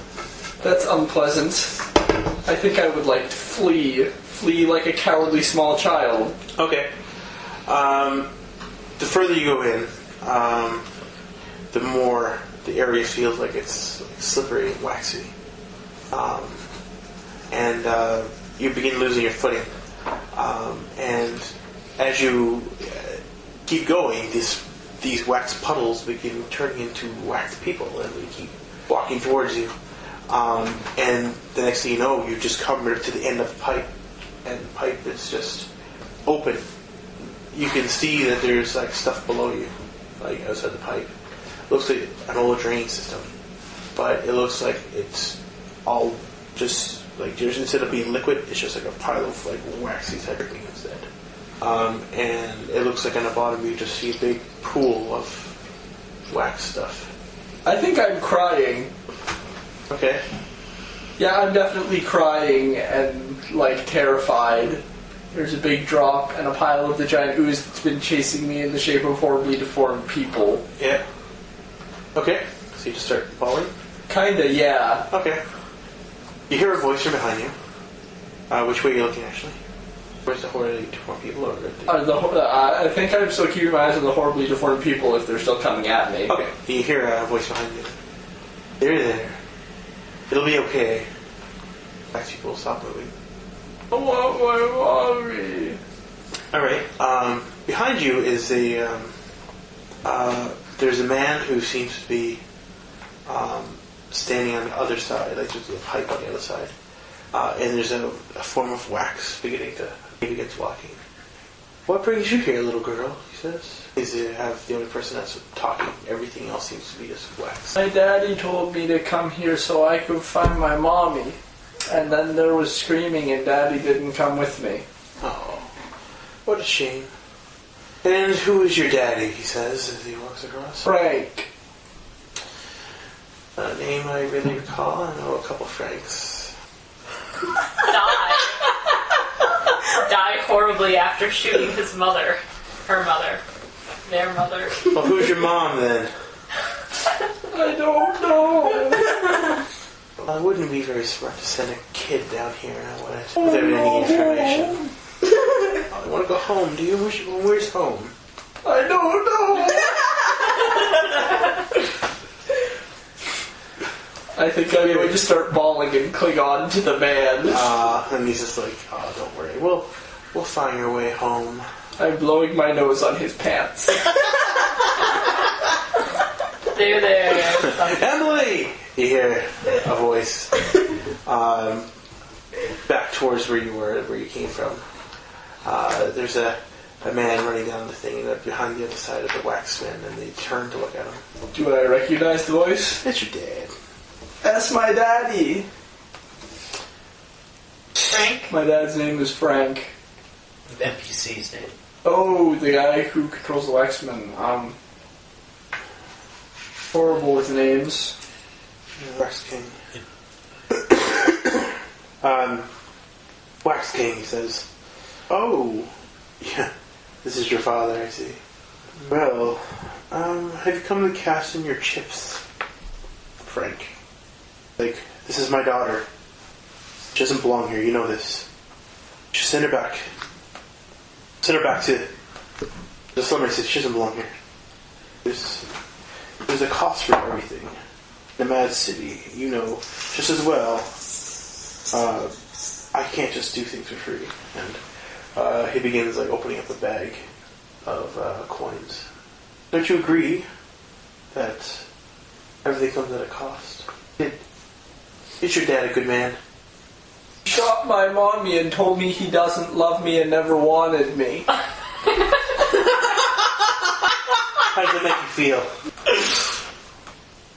That's unpleasant. I think I would like to flee. Flee like a cowardly small child. Okay. The further you go in, the more the area feels like it's slippery and waxy. And you begin losing your footing. And as you keep going, these wax puddles begin turning into wax people, and they keep walking towards you. And the next thing you know, you just come to the end of the pipe, and the pipe is just open. You can see that there's like stuff below you, like outside the pipe. looks like an old drain system, but it looks like it's all just like there's, instead of being liquid, it's just like a pile of like waxy type of thing instead. And it looks like on the bottom you just see a big pool of wax stuff. I think I'm crying. Okay. Yeah, I'm definitely crying and, like, terrified. There's a big drop and a pile of the giant ooze that's been chasing me in the shape of horribly deformed people. Yeah. Okay. So you just start falling? Kinda, yeah. Okay. You hear a voice from behind you. Which way are you looking, actually? Where's the horribly deformed people? Or I think I'm still keeping my eyes on the horribly deformed people if they're still coming at me. Okay. You hear a voice behind you. They're there. It'll be okay. Wax people, stop moving. I want my mommy. Alright. Behind you is a... there's a man who seems to be standing on the other side. Like there's a pipe on the other side. And there's a form of wax beginning to... He begins walking. What brings you here, little girl? He says. Is it have the only person that's talking? Everything else seems to be just wax. My daddy told me to come here so I could find my mommy. And then there was screaming and daddy didn't come with me. Oh, what a shame. And who is your daddy, he says as he walks across. Frank. A name I really recall. I know a couple Franks. Die horribly after shooting his mother. Her mother. Their mother. Well, who's your mom then? I don't know. Well, it wouldn't be very smart to send a kid down here without any information. I want to go home. Do you? Where's home? I don't know. I think I'm going to start bawling and cling on to the man. And he's just like, oh, don't worry. We'll find your way home. I'm blowing my nose on his pants. There. Emily! You hear a voice back towards where you came from. There's a man running down the thing and behind the other side of the wax man, and they turn to look at him. Do I recognize the voice? It's your dad. That's my daddy. Frank? My dad's name is Frank. The NPC's name. Oh, the guy who controls the Waxman. Horrible with names. Wax King. Wax King, he says. Oh, yeah, this is your father, I see. Well, have you come to cash in your chips, Frank? Like, this is my daughter. She doesn't belong here, you know this. Just send her back. Send her back to the slumber city. She doesn't belong here. There's a cost for everything. The Mad City, you know just as well. I can't just do things for free. And he begins like opening up a bag of coins. Don't you agree that everything comes at a cost? Is your dad a good man? He shot my mommy and told me he doesn't love me and never wanted me. How does that make you feel?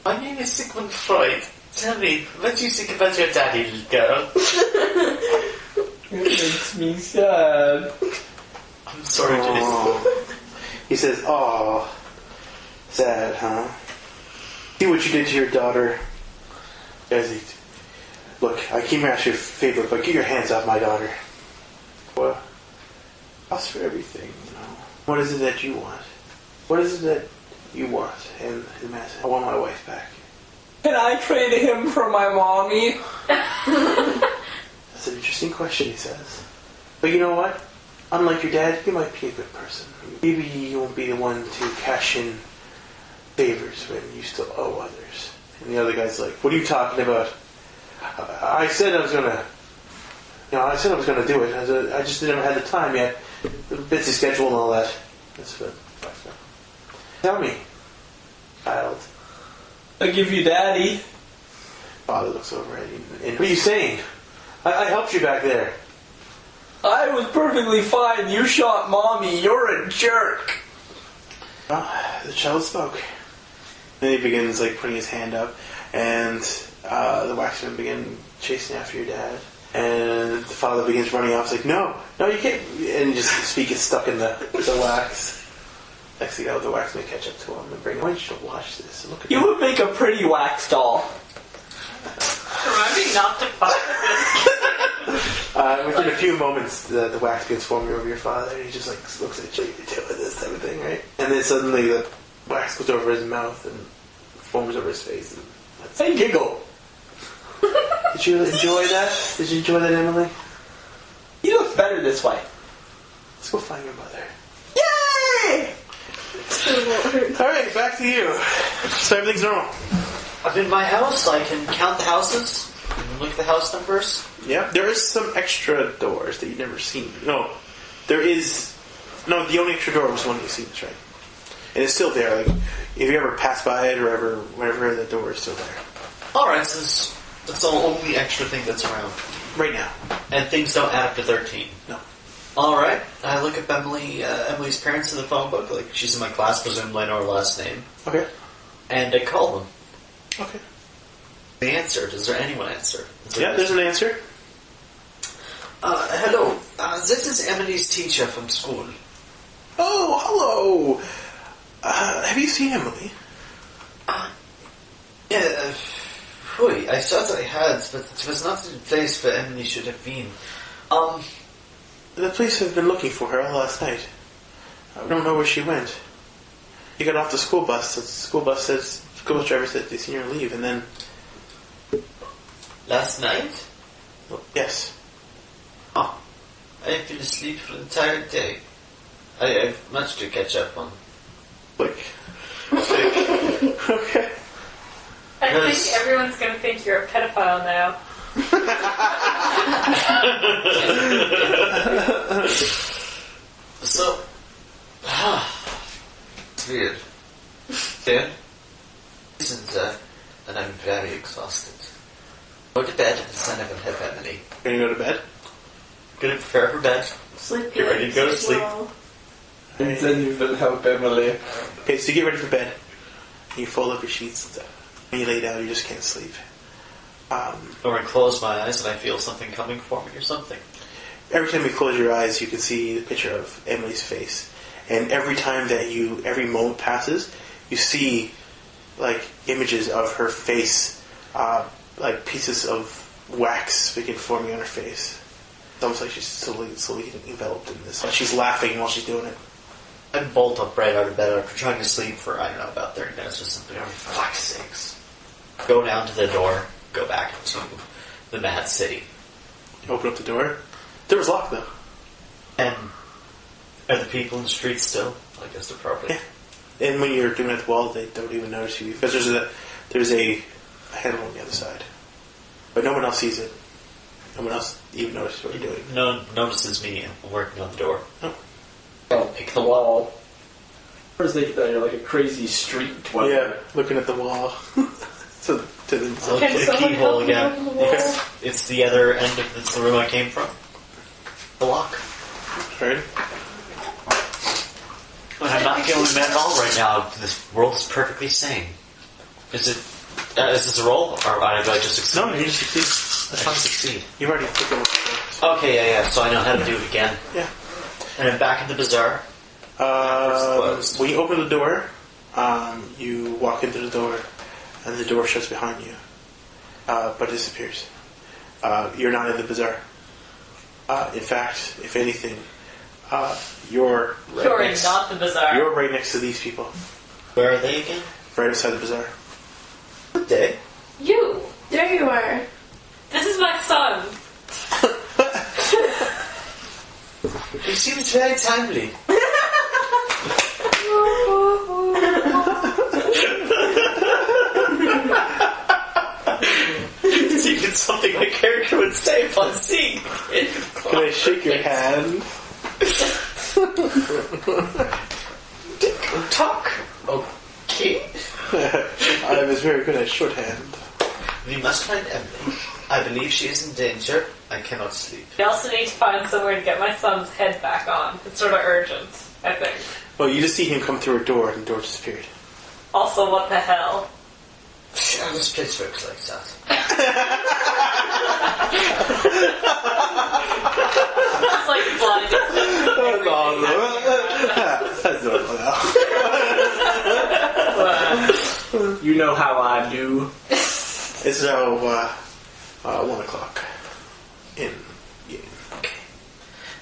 My name is Sigmund Freud. Tell me, what do you think about your daddy, little girl? It makes me sad. I'm sorry to listen. He says, "Oh, sad, huh? See what you did to your daughter." Look, I came here to ask you a favor, but get your hands off my daughter. Well, ask for everything, you know. What is it that you want? What is it that you want? And the man said, I want my wife back. Can I trade him for my mommy? That's an interesting question, he says. But you know what? Unlike your dad, you might be a good person. Maybe you won't be the one to cash in favors when you still owe others. And the other guy's like, what are you talking about? I said I was gonna do it. I just never had the time yet. The busy schedule and all that. That's good. Tell me, child. I'll give you daddy. Father looks over at you. And what are you saying? I helped you back there. I was perfectly fine. You shot mommy. You're a jerk. Well, the child spoke. Then he begins like putting his hand up, and the waxman begin chasing after your dad. And the father begins running off. He's like, no, you can't. And just his feet gets stuck in the wax. Next thing you know, the wax may catch up to him and bring him. Why don't you watch this? Look at You would make a pretty wax doll. Remind me not to fuck with this. Within a few moments, the wax begins forming over your father. And he just like looks at you, you're doing this type of thing, right? And then suddenly the wax goes over his mouth and forms over his face. And giggle. Did you enjoy that? Did you enjoy that, Emily? You look better this way. Let's go find your mother. Yay! Alright, back to you. So everything's normal. I'm in my house. I can count the houses and look at the house numbers. Yeah, there is some extra doors that you've never seen. No, there is... No, the only extra door was the one you've seen, that's right. And it's still there. Like, if you ever pass by it or whenever, the door is still there. Alright, so that's the only extra thing that's around. Right now. And things don't add up to 13. No. Alright, I look up Emily's parents in the phone book. Like, she's in my class, presumably I know her last name. Okay. And I call them. Okay. They answered. Does there anyone answer? There's an answer. Hello. This is Emily's teacher from school. Oh, hello. Have you seen Emily? Yeah, I thought I had, but it was not the place where Emily should have been. The police have been looking for her all last night. I don't know where she went. You got off the school bus. The school bus driver said they seen her leave, and then... Last night? Well, yes. Oh, I've been asleep for the entire day. I have much to catch up on. Okay. I think everyone's going to think you're a pedophile now. So, it's weird. Yeah? And I'm very exhausted. Go to bed and then I will have Emily. Gonna go to bed? Gonna prepare for bed. Sleep. Get ready to go to sleep. And then you will help Emily. Okay, so you get ready for bed. And you fold up your sheets and stuff. When you lay down, you just can't sleep. Or I close my eyes and I feel something coming for me or something. Every time you close your eyes, you can see the picture of Emily's face. And every time that every moment passes, you see, like, images of her face, like pieces of wax begin forming on her face. It's almost like she's slowly getting enveloped in this. Like she's laughing while she's doing it. I bolt up right out of bed after trying to sleep for, I don't know, about 30 minutes or something. For fuck's sakes. Go down to the door, go back to the Mad City. Open up the door. The door's locked, though. And are the people in the street still? I guess they're probably... Yeah. And when you're doing it at the wall, they don't even notice you. Because there's a handle on the other side. But no one else sees it. No one else even notices what you're doing. No one notices me working on the door. Oh. I'll pick the wall. Or is it like a crazy street dweller? Yeah, looking at the wall. So to the I'll look at the keyhole again. It's the other end of the room I came from. The lock. Right. I'm not feeling bad at all right now. This world is perfectly sane. Is it? Is this a roll, or do I just succeed? No, you just succeed. That's how I succeed. You've already taken it before. Okay, yeah. So I know how to do it again. Yeah. And I'm back in the bazaar. When you open the door, you walk into the door, and the door shuts behind you, but disappears. You're not in the bazaar. In fact, if anything, you're right not the bazaar. You're right next to these people. Where are they again? Right outside the bazaar. Good day. You! There you are. This is my son. It seems very timely. It's even something my character would say upon seeing it. Can I shake your hand? Talk. Okay. I was very good at shorthand. We must find Emily. I believe she is in danger. I cannot sleep. We also need to find somewhere to get my son's head back on. It's sort of urgent, I think. Well, you just see him come through a door, and the door disappeared. Also, what the hell? Yeah, this place works like that. It's like blind. That's normal now. You know how I do. It's now 1 o'clock in game.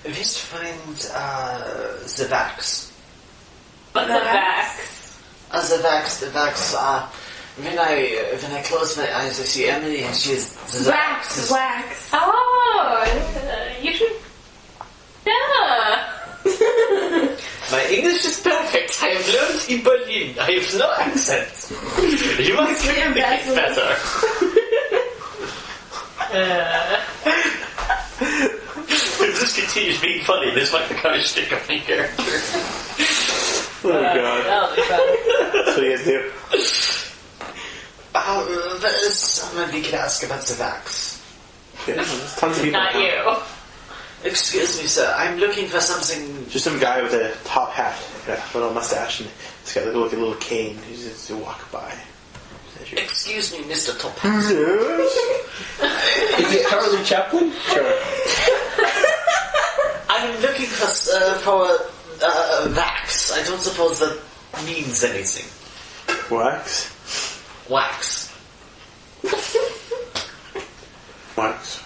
We used to find the Vax. What's the Vax? The Vax, when I close my eyes, I see Emily and she is the Wax. Oh, you should. Yeah. My English is perfect. I have learned in Berlin. I have no accent. You must communicate better. If this continues being funny, this might become a shtick of my character. Oh god. That'll be fun. That's what you guys do. Someone we can ask about the Vax. Yeah, there's tons of people. Not you. Excuse me, sir. I'm looking for something. Just some guy with a top hat, a little mustache, and he's got like a little cane. He's just to walk by. Excuse me, Mr. Top Hat. Is it Charlie Chaplin? Sure. I'm looking for Vax. I don't suppose that means anything. Wax? Wax. Wax?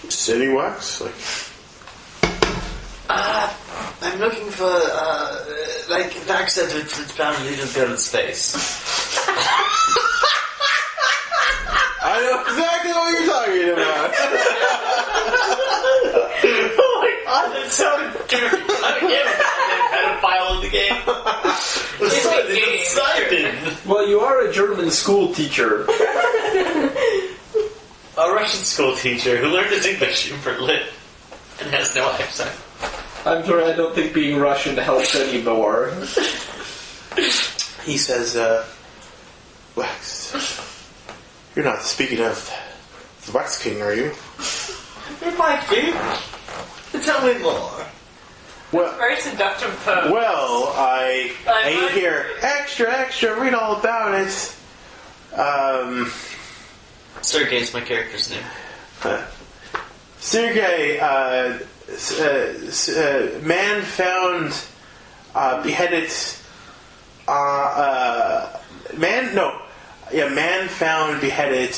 City wax? Like. I'm looking for, Vax that would found a little girl in space. I know exactly what you're talking about. Oh my god, that's so dirty. I'm a pedophile in the game. It's exciting. Well, you are a German school teacher. A Russian school teacher who learned his English in Berlin and has no accent. I'm sorry, I don't think being Russian helps anymore. He says, Wax, you're not speaking of the Wax King, are you? It might be. Tell me more. Well, Very seductive pose. well, I hear extra, read all about it. Sergei's my character's name. Sergei, man found beheaded. Man found beheaded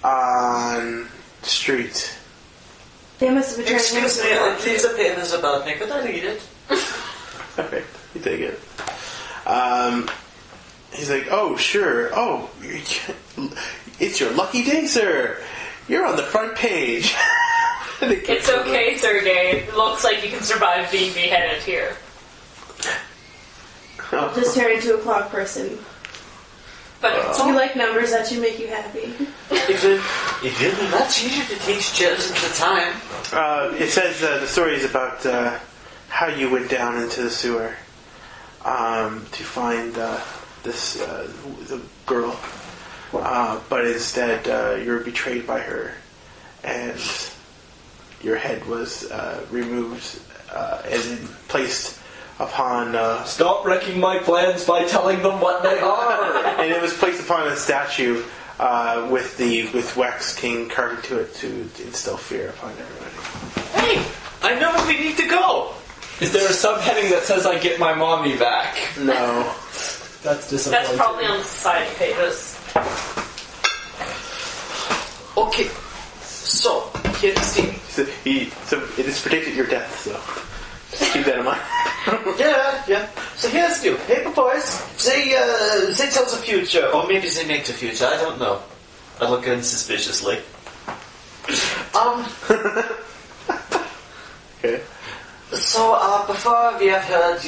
on street. They must have been trying Excuse me, please the papers about me. Could I read it? Okay, you take it. He's like, oh, sure. Oh, it's your lucky day, sir. You're on the front page. It's okay, Sergei. It looks like you can survive being beheaded here. Just turn into a clock person. But You like numbers, that should make you happy. It will be much easier to teach children the time. It says the story is about how you went down into the sewer to find this the girl, but instead you were betrayed by her, and your head was removed and then placed upon. Stop wrecking my plans by telling them what they are. And it was placed upon a statue with Wax King carved into it to instill fear upon everybody. Hey, I know where we need to go. Is there a subheading that says I get my mommy back? No. That's disappointing. that's probably on the society pages. Okay, so here's the thing. So it is predicted your death, so just keep that in mind. Yeah. So here's the deal. Paper boys, they tell the future, or maybe they make the future. I don't know. I look at them suspiciously. Okay. So, before we have heard,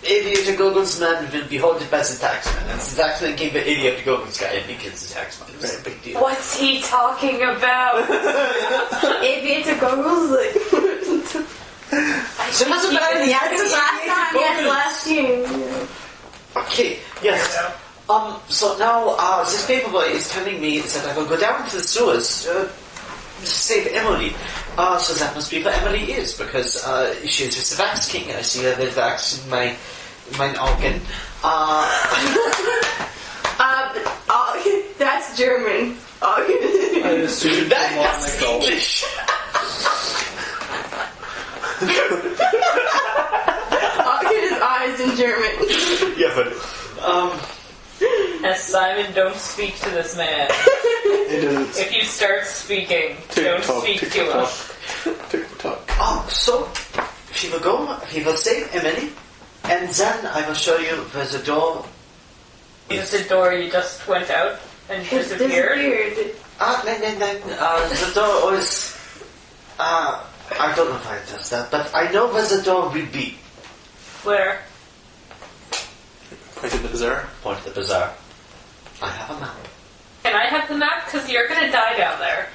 Aviator Goggles Man will be haunted by the taxman, and the taxman gave the idiot the Goggles guy and he kills the taxman. It was a big deal. What's he talking about? Aviator goggles, like. So it doesn't matter. Last year. Okay, yes. So now, this paperboy is telling me that I will go down to the sewers to save Emily. So that must be where Emily is, because she is with the Vax King. I see her with Vax in my Mein Augen. That's German. I assume That's English. His eyes in German. Yeah, but As Simon, don't speak to this man. It doesn't. If you start speaking, don't speak to him. TikTok. so we will save Emily, and then I will show you where the door Is is. the door you just went out and It's disappeared? disappeared. The door is. I don't know if it does that, but I know where the door will be. Where? Point to the bazaar. Point to the bazaar. I have a map. Can I have the map? Because you're going to die down there.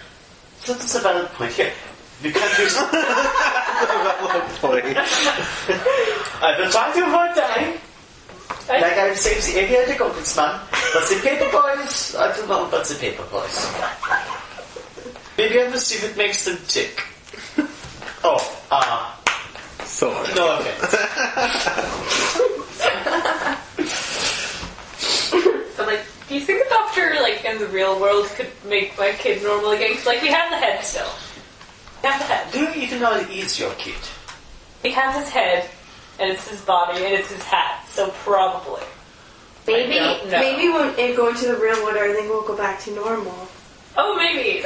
So that's a valid point here. The country's. Point. I've been trying to avoid dying. Like I've saved the area to Goggensman, but the paper boys, I don't know about the paper boys. Maybe I will see if it makes them tick. So hard. No offense. But like, do you think a doctor, like, in the real world could make my kid normal again? 'Cause, like, we have the head still. We have the head. Do you even know how to eat your kid? We have his head, and it's his body, and it's his hat. So probably. Maybe, I don't know. maybe when it go into the real world, everything will go back to normal. Oh, maybe.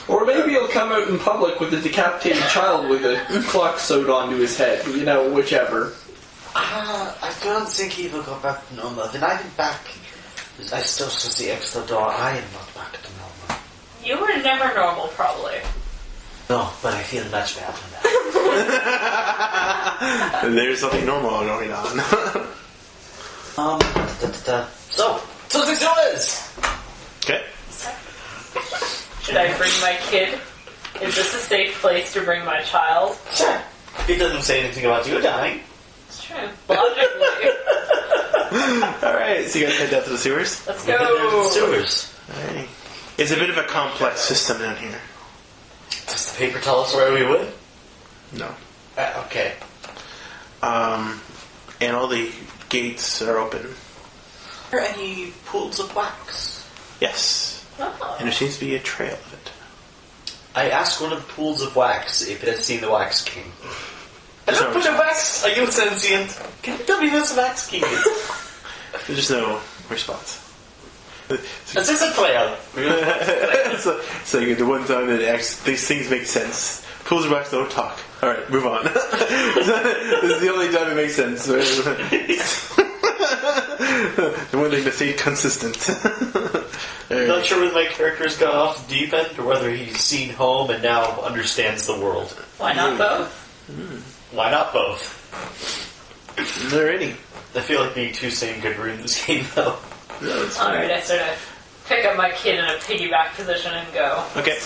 Or maybe he'll come out in public with a decapitated child with a clock sewed onto his head. You know, whichever. I don't think he will go back to normal. When I get back, I still see the extra door. I am not back to normal. You were never normal, probably. No, but I feel much better now. There's something normal going on. So $2,600! Okay. Should I bring my kid? Is this a safe place to bring my child? Sure. He doesn't say anything about you dying. It's true. Logically. Alright, so you guys head down to the sewers? Let's There's go. sewers. Alright. It's a bit of a complex system down here. Does the paper tell us where we would? No. Okay. And all the gates are open. Are there any pools of wax? Yes. Oh. And there seems to be a trail of it. I asked one of the pools of wax if it had seen the Wax King. There's Hello, no pool of response. wax! Are you sentient? Can you tell me where the Wax King is? There's just no response. Is this a trail? so the one time that these things make sense. Pools of wax don't talk. Alright, move on. This is the only time it makes sense. The one thing to stay consistent. I'm not sure whether my character's gone off the deep end or whether he's seen home and now understands the world. Why not both? Why not both? Alrighty. I feel like being two same good in this game, though. No, it's Alright, I sort of pick up my kid in a piggyback position and go. Okay.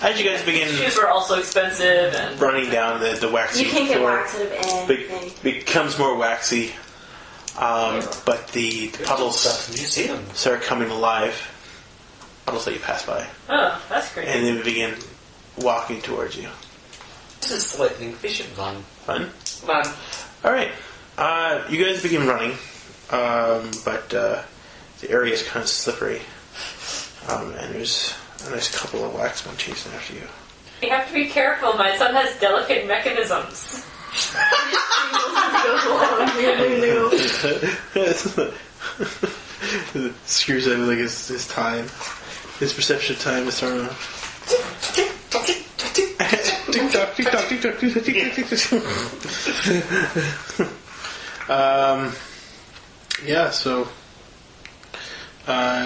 As you guys begin Shoes were also expensive, and running down the waxy You can't get floor, wax out of anything. becomes more waxy. But the puddles Museum. start coming alive. Puddles that you pass by. oh, that's great. And they begin walking towards you. This is threatening fishing run. Fun? Man. Alright. You guys begin running. But the area is kind of slippery. And there's a nice couple of waxmen chasing after you. You have to be careful, my son has delicate mechanisms. Screws out like his time. His perception of time is thrown off. Tick tock, tick tock, tick tock, tick tock, tick tock. Yeah, so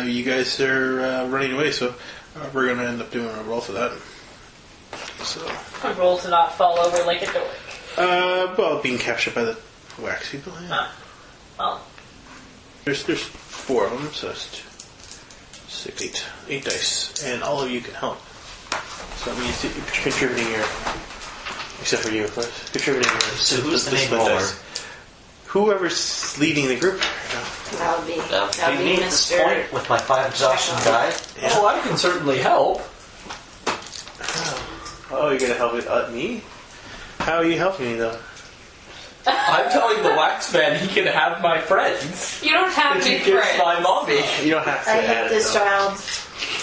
you guys are running away, so we're gonna end up doing a roll for that. So, A roll to not fall over like a door. well, being captured by the wax people. Yeah. Well, There's 4 of them, so that's 6, 8 dice, and all of you can help. So that means you're contributing your, except for you, of course, contributing your. So who's the main split roller? dice. Whoever's leading the group. That would be me at this Mr. point with my 5 exhaustion die. Yeah. Oh, I can certainly help. Oh, you're gonna help me? How are you helping me though? I'm telling the wax man he can have my friends. You don't have If to he be gives friends. my mommy. You don't have to I add hate it, this though. child.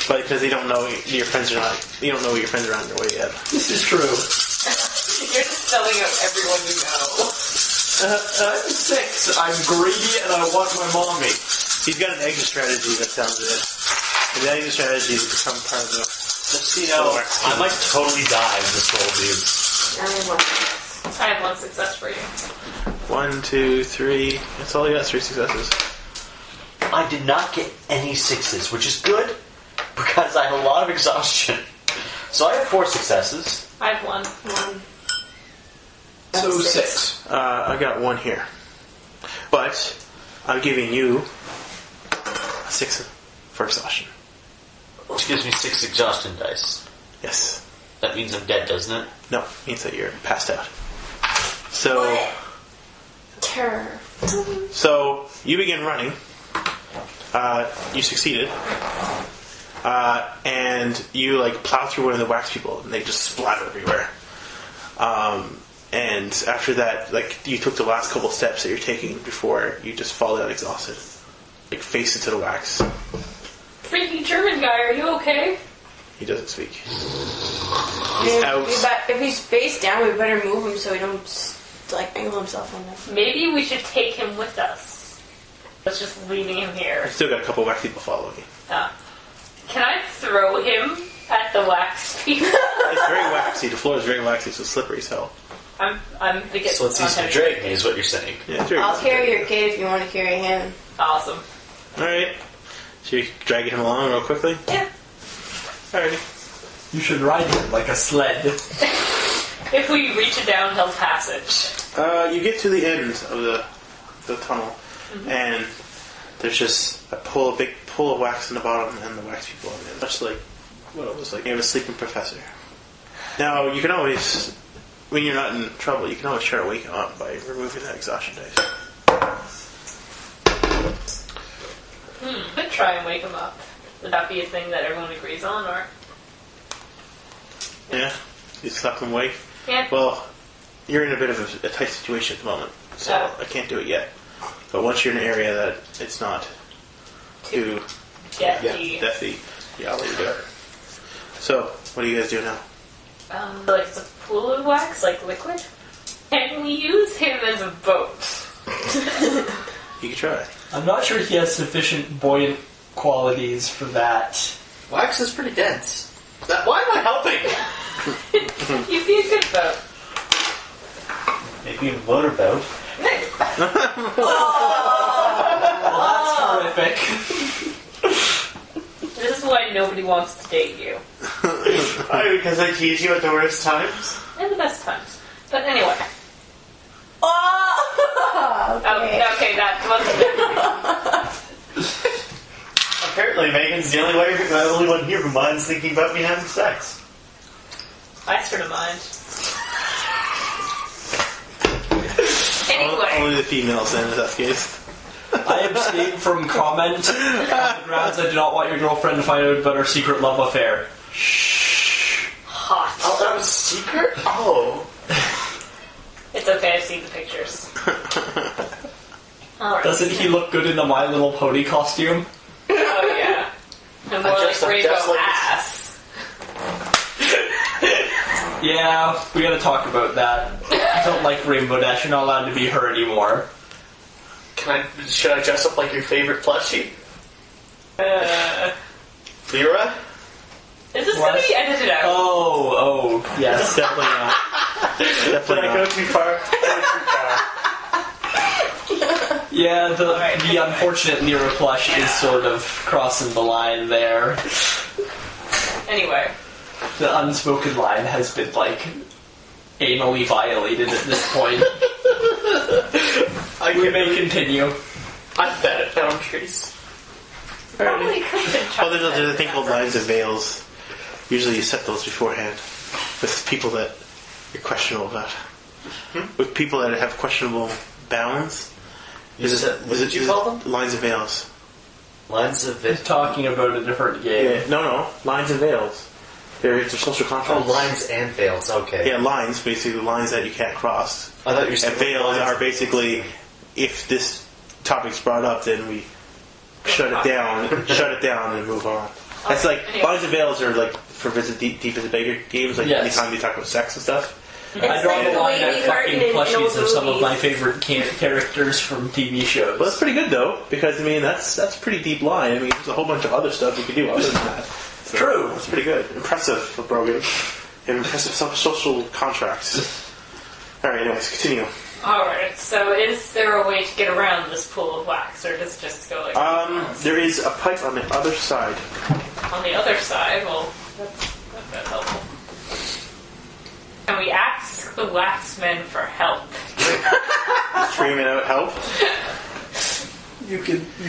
But because you don't know your friends are not, you don't know your friends are on their way yet. This is true. You're just selling out everyone you know. I'm 6. I'm greedy and I want my mommy. He's got an exit strategy that sounds good. And the exit strategy is to become part of the. Just so you know, I might totally die in this roll, dude. I have one. I have 1 success for you. 1, 2, 3. That's all you got. 3 successes. I did not get any 6s, which is good because I have a lot of exhaustion. So I have 4 successes. I have 1. So That's 6. I got 1 here, but I'm giving you a 6 for exhaustion. Which gives me 6 exhaustion dice. Yes. That means I'm dead, doesn't it? No, means that you're passed out. So. What? Terror. So you begin running. You succeeded, and you like plow through one of the wax people, and they just splatter everywhere. And after that, like you took the last couple steps that you're taking before you just fall down exhausted, like face into the wax. Freaking German guy, are you okay? He doesn't speak. He's out. If he's face down, we better move him so he don't like angle himself on us. Maybe we should take him with us. Let's just leaving him here. I still got a couple wax people following you. Can I throw him at the wax people? It's very waxy. The floor is very waxy, so slippery. So I'm the get. So it's easy to drag me, is what you're saying. yeah, it's very I'll waxy. carry your kid if you want to carry him. Awesome. All right. Should we drag him along real quickly? Yeah. Alrighty. You should ride him like a sled. If we reach a downhill passage. You get to the end of the tunnel, and there's just a big pool of wax in the bottom, and the wax people on the end. Much like what it was like. You have a sleeping professor. Now, you can always, when you're not in trouble, you can always try to wake him up by removing that exhaustion dice. Could try and wake him up. Would that be a thing that everyone agrees on, or? Yeah? You slap him awake? Yeah. Well, you're in a bit of a tight situation at the moment, so I can't do it yet. But once you're in an area that it's not too deathy, yeah, I'll let you do it. So, what do you guys do now? Like it's a pool of wax, like liquid? Can we use him as a boat? You can try. I'm not sure he has sufficient buoyant qualities for that. Wax is pretty dense. Why am I helping? You'd be a good boat. Maybe a motorboat. Well, that's horrific. This is why nobody wants to date you. Because I tease you at the worst times. And the best times. But anyway. Okay. Okay, that wasn't it. Apparently, Megan's the only one here who minds thinking about me having sex. I sort of mind. Anyway. Only the females then, if that's the case. I abstain from comment on the grounds I do not want your girlfriend to find out about our secret love affair. Hot. Oh, that was secret? Oh. It's okay, I've seen the pictures. Alright. Doesn't he look good in the My Little Pony costume? Oh, yeah. And more like rainbow just like ass. Yeah, we gotta talk about that. I don't like Rainbow Dash, you're not allowed to be her anymore. Should I dress up like your favorite plushie? Lyra? Is this going to be edited out? Oh, yes. Definitely not. Did Definitely I go not. too far? Yeah, the Alright. unfortunate Lyra plush is sort of crossing the line there. Anyway. The unspoken line has been, like, anally violated at this point. We may continue. I'm bad at boundaries. Probably could have been Well, there's a thing called lines of veils. Usually you set those beforehand with people that you're questionable about. With people that have questionable bounds. What did you call them? Lines of veils. Lines of He's talking about a different game. Yeah, no, lines and veils. They're social Oh, contracts. lines and veils. Okay. Yeah, lines, basically lines that you can't cross. I thought you were saying And veils lines are and- basically, if this topic's brought up, then we shut it down and move on. That's like, lines and veils are like for deep into bigger games, like Yes. anytime you talk about sex and stuff. I draw like the the line way at we fucking carton in plushies old of some of my movies. favorite characters from TV shows. Well, that's pretty good though, because I mean that's a pretty deep line. I mean, there's a whole bunch of other stuff you can do other than that. So, True. That's pretty good. Impressive for Brogan. You have impressive social contracts. All right, anyways, continue. Alright, so is there a way to get around this pool of wax, or does it just go like There is a pipe on the other side. on the other side? Well, that's helpful. Can we ask the waxmen for help? Screaming out help. You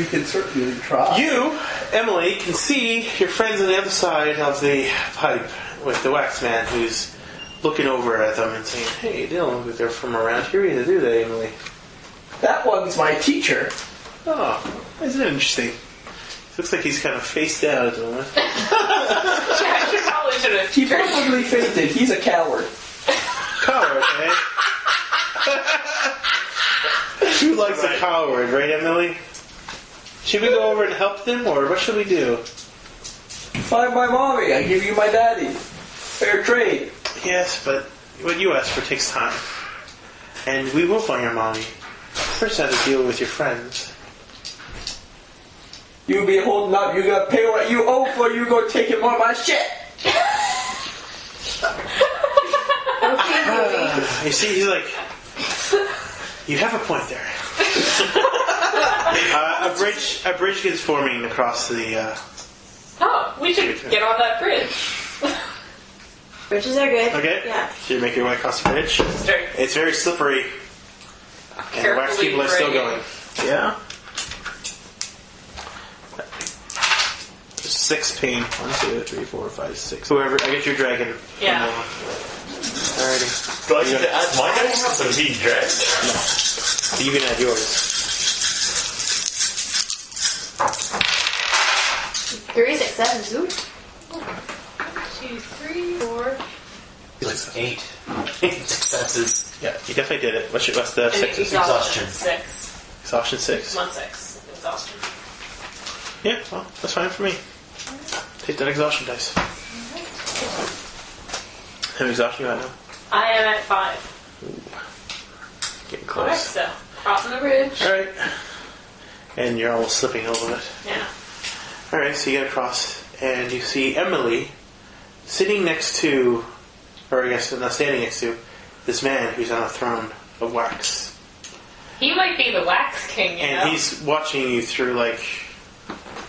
can certainly try. You, Emily, can see your friends on the other side of the pipe with the wax man who's looking over at them and saying, "Hey, they don't look like they're from around here either, do they, Emily?" That one's my teacher. Oh, isn't it interesting? Looks like he's kind of face down at the moment. I probably should have. He probably fainted. He's a coward. Coward, eh? Who likes a coward, right, Emily? Should we go over and help them, or what should we do? Find my mommy. I give you my daddy. Fair trade. Yes, but what you ask for takes time. And we will find your mommy. First, have to deal with your friends. You be holding up. You gotta pay what you owe for. You go taking more of my shit. You see, he's like, you have a point there. A bridge gets forming across the. Oh, we should get on that bridge. Bridges are good. Okay. Yeah. So you make your way across the bridge. Start It's very slippery, and the wax carefully people are still dragging. going. Yeah. 6 pain. 1, 2, 3, 4, 5, 6. Whoever, I guess you're dragging. Yeah. Alrighty. Do I get to add my dice because I'm being dragged? You can add yours. 3 successes. Ooh. 1, 2, 3, 4. It's 8. 8 successes. Yeah, you definitely did it. What's the And 6? exhaustion. Exhaustion. 6. Exhaustion 6? 1, 6. Exhaustion. Yeah, well, that's fine for me. Take that exhaustion dice. How many exhaustion you got now? I am at 5. Getting Alright, close. so crossing the bridge. Alright. And you're almost slipping a little bit. Yeah. Alright, so you get across, and you see Emily sitting next to, or I guess not standing next to, this man who's on a throne of wax. He might be the wax king, you know? And he's watching you through, like,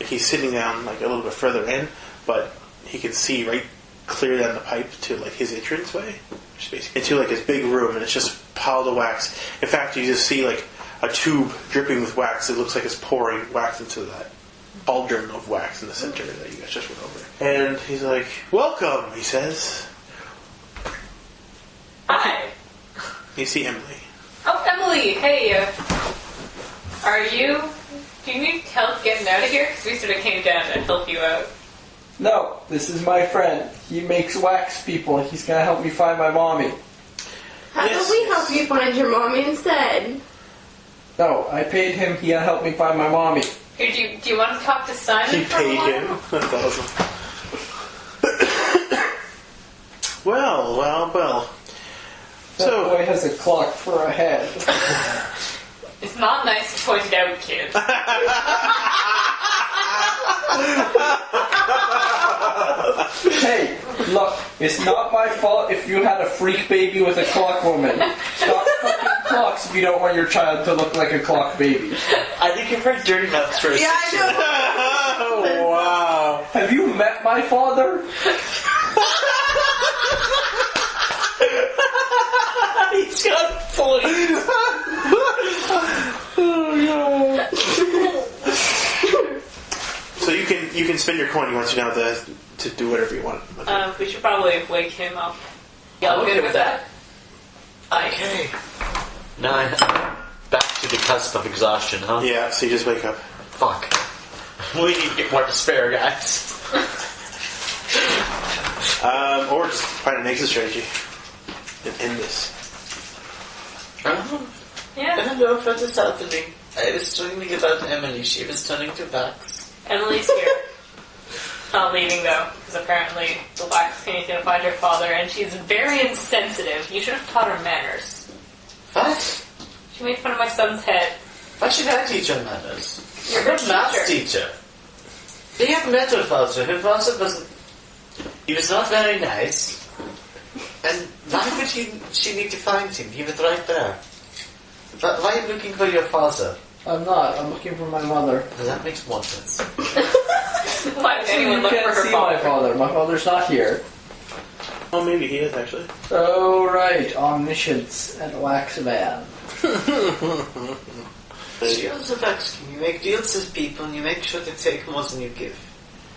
he's sitting down, like, a little bit further in, but he can see right clear down the pipe to, like, his entranceway, which is basically into, like, his big room, and it's just piled of wax. In fact, you just see, like, a tube dripping with wax. It looks like it's pouring wax into that cauldron of wax in the center that you guys just went over. And he's like, "Welcome," he says. Hi. You see Emily. Oh, Emily, hey, do you need help getting out of here? Because we sort of came down to help you out. No, this is my friend. He makes wax people. He's gonna help me find my mommy. How Yes, about we yes. help you find your mommy instead? No, I paid him. He gonna help me find my mommy. Here, do you want to talk to Simon He for a paid while? him. That's awesome. Well. That So, boy has a clock for a head. It's not nice to point it out, kid. Hey, look, it's not my fault if you had a freak baby with a clock woman. Stop fucking clocks if you don't want your child to look like a clock baby. I think you're very dirty mouth for a Yeah, I know. oh, wow. Have you met my father? He's got points. So you can spend your coin once you know to do whatever you want. We should probably wake him up. Y'all I'm good okay with with that? Okay. Now I'm back to the cusp of exhaustion, huh? Yeah, so you just wake up. Fuck. We need to get more to spare, guys. Or just find an exit strategy and end this. Yeah. I don't know if that is happening. I was dreaming about Emily. She was turning to wax. Emily's here. Not leaving though, because apparently the wax king is going to find her father, and she's very insensitive. You should have taught her manners. What? She made fun of my son's head. Why should I teach her manners? You're I'm her a math teacher. teacher. You have met her father. Her father wasn't... He was not very nice. And why would she need to find him? He was right there. But why are you looking for your father? I'm not. I'm looking for my mother. Well, that makes more sense. Why would anyone You look for can't her see my father? father. My father's not here. Oh, maybe he is actually. Oh, right. Omniscience and wax man. She also wax king. You make deals with people and you make sure to take more than you give.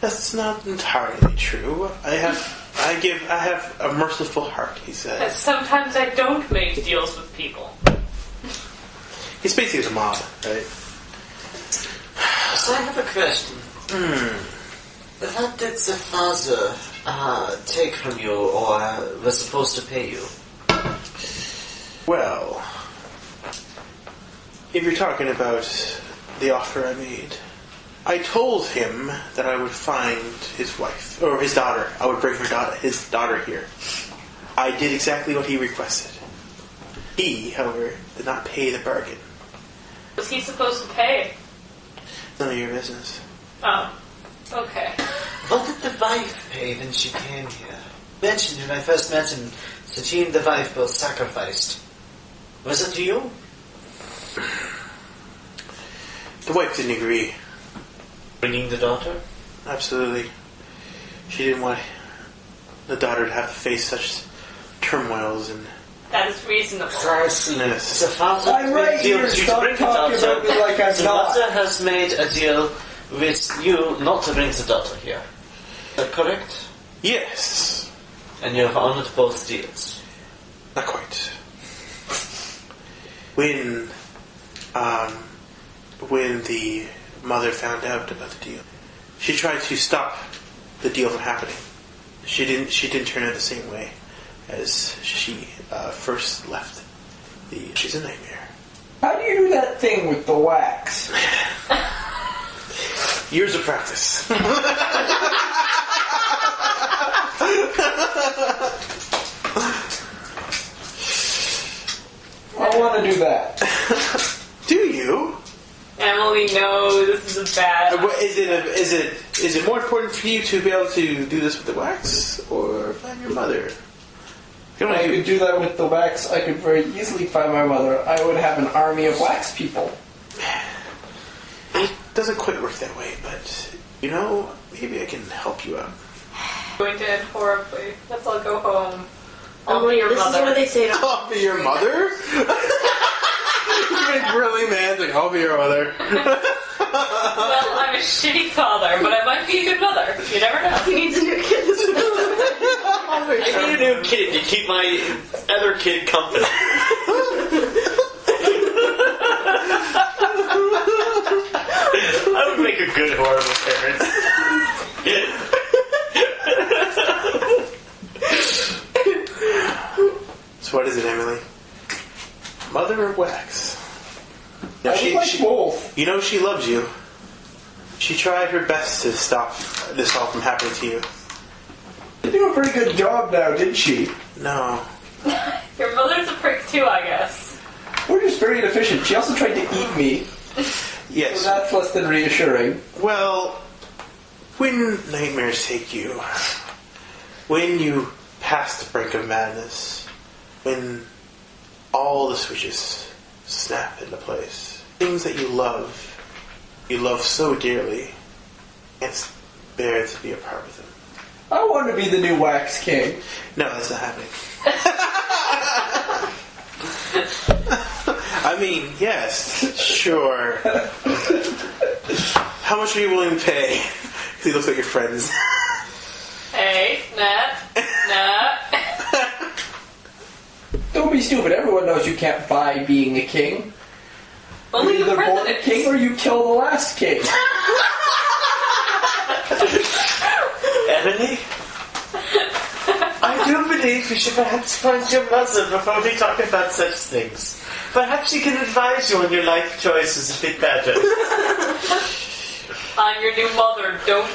That's not entirely true. I have a merciful heart, he And says. sometimes I don't make deals with people. He's basically the mob, right? So I have a question. What did the father take from you or was supposed to pay you? Well, if you're talking about the offer I made, I told him that I would find his wife, or his daughter. I would bring his daughter here. I did exactly what he requested. He, however, did not pay the bargain. Was he supposed to pay? None of your business. Oh. Okay. What did the wife pay when she came here? You mentioned when I first met him that he and the wife both sacrificed. Was it you? The wife didn't agree. Bringing the daughter? Absolutely. She didn't want the daughter to have to face such turmoils and That is reasonable. harshness. The father I'm right made a deal here. with you to Stop bring the talking daughter. about me like I'm The not. mother has made a deal with you not to bring the daughter here. Is that correct? Yes. And you have honored both deals. Not quite. When the mother found out about the deal, she tried to stop the deal from happening. She didn't turn out the same way as she first left. She's a nightmare. How do you do that thing with the wax? Years of practice. I want to do that. Do you? Emily, no, this is a bad... Is it more important for you to be able to do this with the wax, or find your mother? You I could do that with the wax. I could very easily find my mother. I would have an army of wax people. It doesn't quite work that way, but maybe I can help you out. going to end horribly. Let's all go home. I'll Oh, be your this mother. is what they say to I'll be your mother? You make really mad, like, I'll be your mother. Well, I'm a shitty father, but I might be a good mother. You never know. He needs a new kid. I need a new kid to keep my other kid company. I would make a good horrible parent. So what is it, Emily? Mother or wax? I would like both. You know she loves you. She tried her best to stop this all from happening to you. She did a pretty good job now, didn't she? No. Your mother's a prick too, I guess. We're just very inefficient. She also tried to eat me, Yes. so that's less than reassuring. Well, when nightmares take you, when you pass the brink of madness, when all the switches snap into place, things that you love so dearly, can't bear to be a part of them. I want to be the new wax king. No, that's not happening. I mean, yes, sure. How much are you willing to pay? Because he looks like your friends. Hey, Nat. Don't be stupid. Everyone knows you can't buy being a king. Only You're the either born a president. king or you kill the last king. Emily? believe we should perhaps find your mother before we talk about such things. Perhaps she can advise you on your life choices a bit better. I'm your new mother. Don't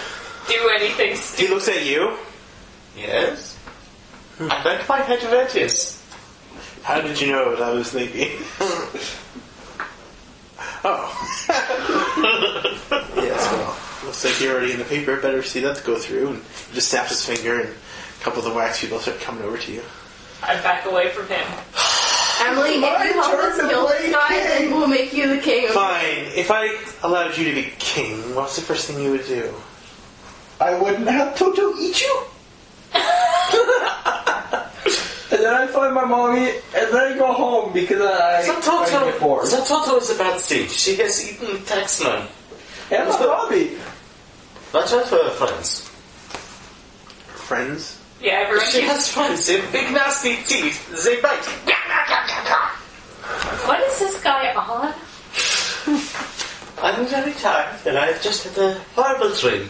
do anything He stupid. looks at you. Yes? I like my heterotis. How did you know that I was sleepy? Oh. Yes, well, looks like you're already in the paper. Better see that to go through. And he just snaps his finger, and a couple of the wax people start coming over to you. I back away from him. Emily, if you help us kill this guy, then we'll make you the king. Fine. If I allowed you to be king, what's the first thing you would do? I wouldn't have Toto eat you. And then I find my mommy, and then I go home because I get bored. Toto is a bad seed. She has eaten tax money. And my Bobbie. Watch out for her friends. Friends? Yeah, everyone She keeps... has friends. They have big nasty teeth. They bite. What is this guy on? I'm very tired, and I've just had a horrible dream.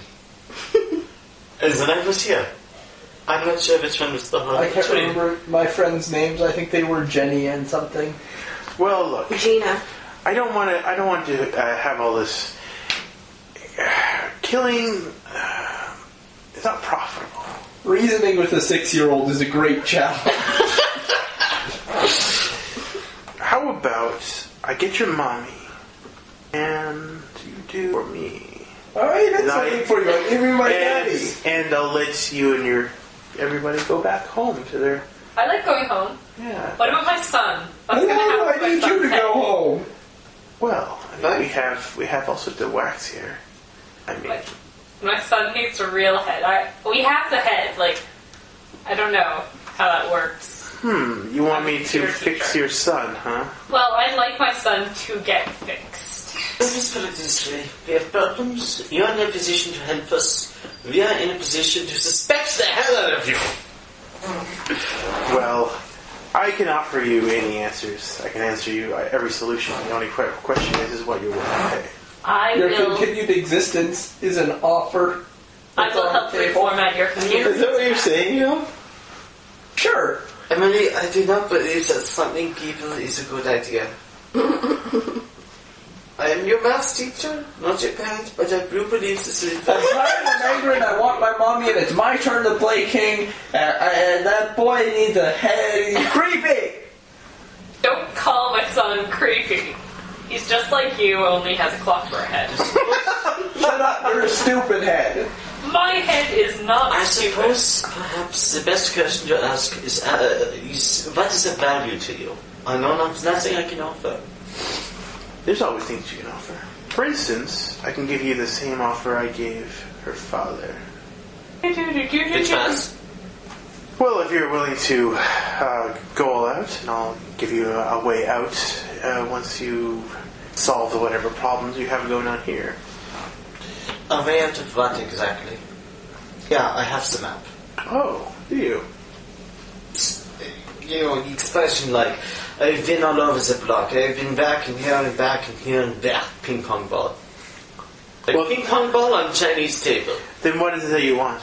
And the night was here. I'm not sure which one was the horrible I can't dream. remember my friends' names. I think they were Jenny and something. Well, look. Gina. I don't want to have all this killing. It's not profitable. Reasoning with a 6-year-old is a great challenge. How about I get your mommy and you do for me? Alright, that's something for you. I'll give you my daddy. And I'll let you and everybody go back home to their. I like going home. Yeah. What about my son? What's No, gonna happen I to my need you son's to head? go home. Well, I mean, we have all sorts of wax here. I mean, Like, my son needs a real head. We have the head. Like, I don't know how that works. you want me to Computer fix teacher. your son, huh? Well, I'd like my son to get fixed. Let us put it this way. We have problems. You're in a position to help us. We are in a position to suspect the hell out of you. Well, I can offer you any answers. I can answer you every solution. The only question is what you're willing to pay. Your will continued existence is an offer. help reformat your computer. Is that what you're saying, you know? Sure. Emily, I do not believe that funding people is a good idea. I am your maths teacher, not your parent, but I do believe this is I'm tired and angry and I want my mommy and it's my turn to play king and that boy needs a head. He's creepy! Don't call my son creepy. He's just like you, only has a clock for a head. Shut up, you're a stupid head. My head is not I stupid. suppose perhaps the best question to ask is what is of value to you? I know nothing I can offer. There's always things you can offer. For instance, I can give you the same offer I gave her father. Which was? Well, if you're willing to go all out, and I'll give you a way out once you solve whatever problems you have going on here. A way out of what exactly? Yeah, I have the map. Oh, do you? You know, the expression like, I've been all over the block, I've been back and here and back and here and back, ping pong ball. A Well- ping pong ball on Chinese table. Then what is it that you want?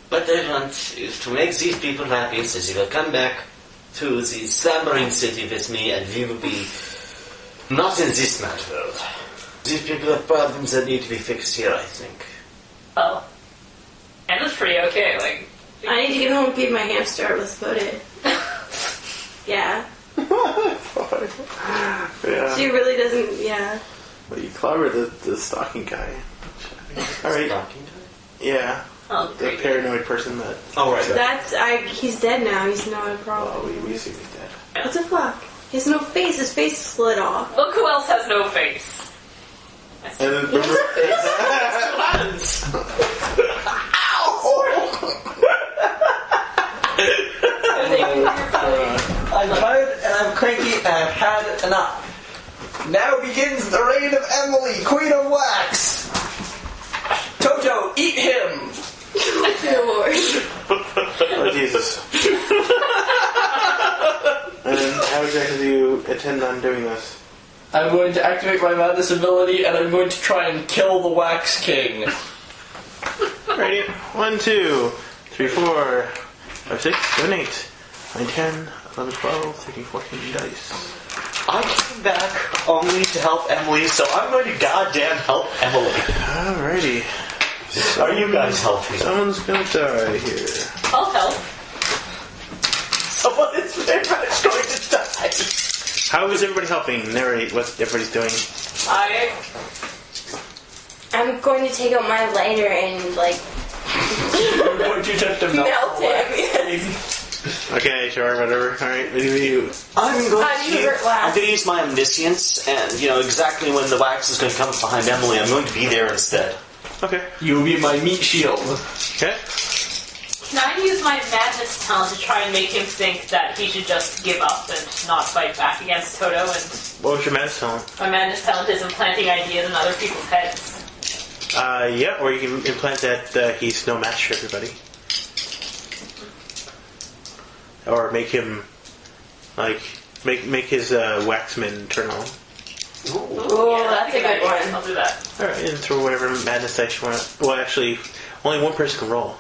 What I want is to make these people happy so they will come back to the slumbering city with me and we will be not in this mad world. These people have problems that need to be fixed here, I think. Oh. And it's pretty okay, like... I need to get home and feed my hamster. Let's put it. Yeah. Yeah. She really doesn't. Yeah. Well, you clobbered the stalking guy. Alright. Yeah. Oh, The great. paranoid person that... Oh, right. He's dead now. He's not a problem. Oh, we assume he's dead. What the fuck? He has no face. His face slid off. Look who else has no face. And then remember... I'm tired and I'm cranky and I've had enough. Now begins the reign of Emily, Queen of Wax. Toto, eat him! Dear Lord. Oh, Jesus. And then how exactly do you intend on doing this? I'm going to activate my madness ability and I'm going to try and kill the Wax King. Alright, 1, 2. 3, 4, 5, 6, 7, 8, 9, 10, 11, 12, 13, 14 dice. I came back only to help Emily, so I'm going to goddamn help Emily. Alrighty. Are you guys helping? Someone's gonna die here. I'll help. Someone is very much going to die. How is everybody helping? Narrate what everybody's doing. I'm going to take out my lighter and, like, You're going to attempt to melt him. Okay, sure, whatever. Alright, what do you... I'm going How do you hurt I'm last? going to use my omniscience, and, exactly when the wax is going to come behind Emily, I'm going to be there instead. Okay. You will be my meat shield. Okay. Can I use my madness talent to try and make him think that he should just give up and not fight back against Toto? And What was your madness talent? my madness talent is implanting ideas in other people's heads. Yeah, or you can implant that he's no match for everybody. Or make him, like, make his waxman turn on. Oh, that's a good one. I'll do that. Alright, and throw whatever madness dice you want. Well, actually, only one person can roll.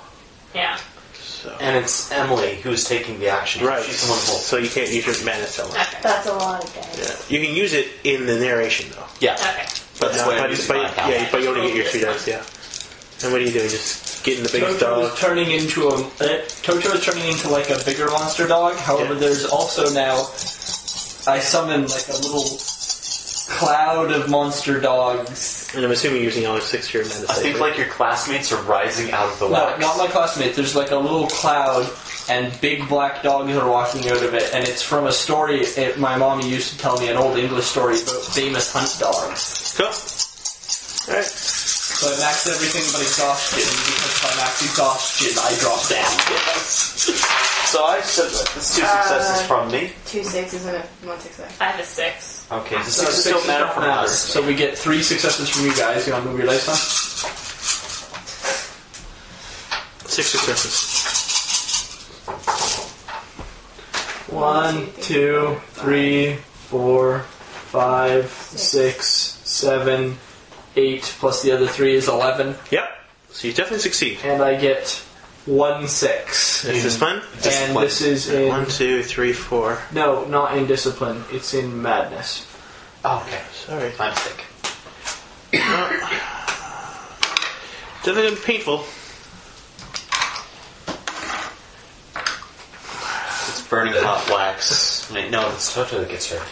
Yeah. So. And it's Emily who's taking the action. Right. She's the one who So you can't use your madness talent. Okay. That's a lot of dice. Yeah. You can use it in the narration, though. Yeah. Okay. But that's what I'm but, using my power. but you only get your 3 dice, yeah. And what do you do? Just get in the biggest Toto dog? is turning into Toto is turning into like a bigger monster dog. However, Yeah. there's also now I summon like a little cloud of monster dogs. And I'm assuming you're using all 6 of your madness I dice. think right? like your classmates are rising out of the No, wax. not my classmate. There's like a little cloud, and big black dogs are walking out of it. And it's from a story my mommy used to tell me, an old English story about famous hunt dogs. Cool. Alright. So I maxed everything but exhaustion, because if I max exhaustion, I drop down. So I said that. That's 2 successes from me. 2 6s and 1 success. I have a 6. Okay, the So 6 six don't matter for matter. us. So we get 3 successes from you guys. You want to move your dice on? 6 successes. 1, 2, 3, 4, 5, 6, 7, 8, plus the other 3 is 11. Yep. So you definitely succeed. And I get 1 6. Is this fun? And this is in... 1, 2, 3, 4. No, not in discipline. It's in madness. Oh, okay. Sorry. My mistake. Definitely painful. It's burning hot wax. Wait, no, it's Toto that gets hurt.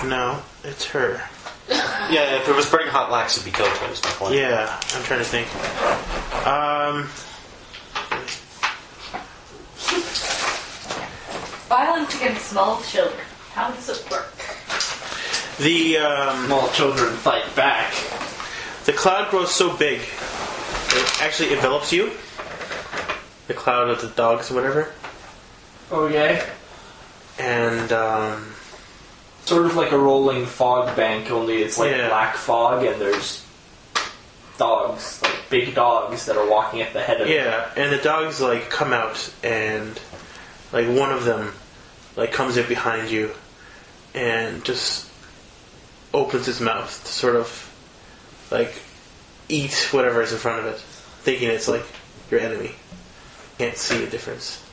No, it's her. Yeah, if it was burning hot wax, it'd be Toto, is my point. Yeah, I'm trying to think. Violence against small children. How does it work? The Small children fight back. the cloud grows so big, it actually envelops you. The cloud of the dogs or whatever. Okay. And Sort of like a rolling fog bank, only it's like Yeah. black fog, and there's dogs, like big dogs that are walking at the head of it. yeah, and the dogs like come out and like one of them like comes in behind you and just opens his mouth to sort of like eat whatever is in front of it, thinking it's like your enemy. Can't see a difference.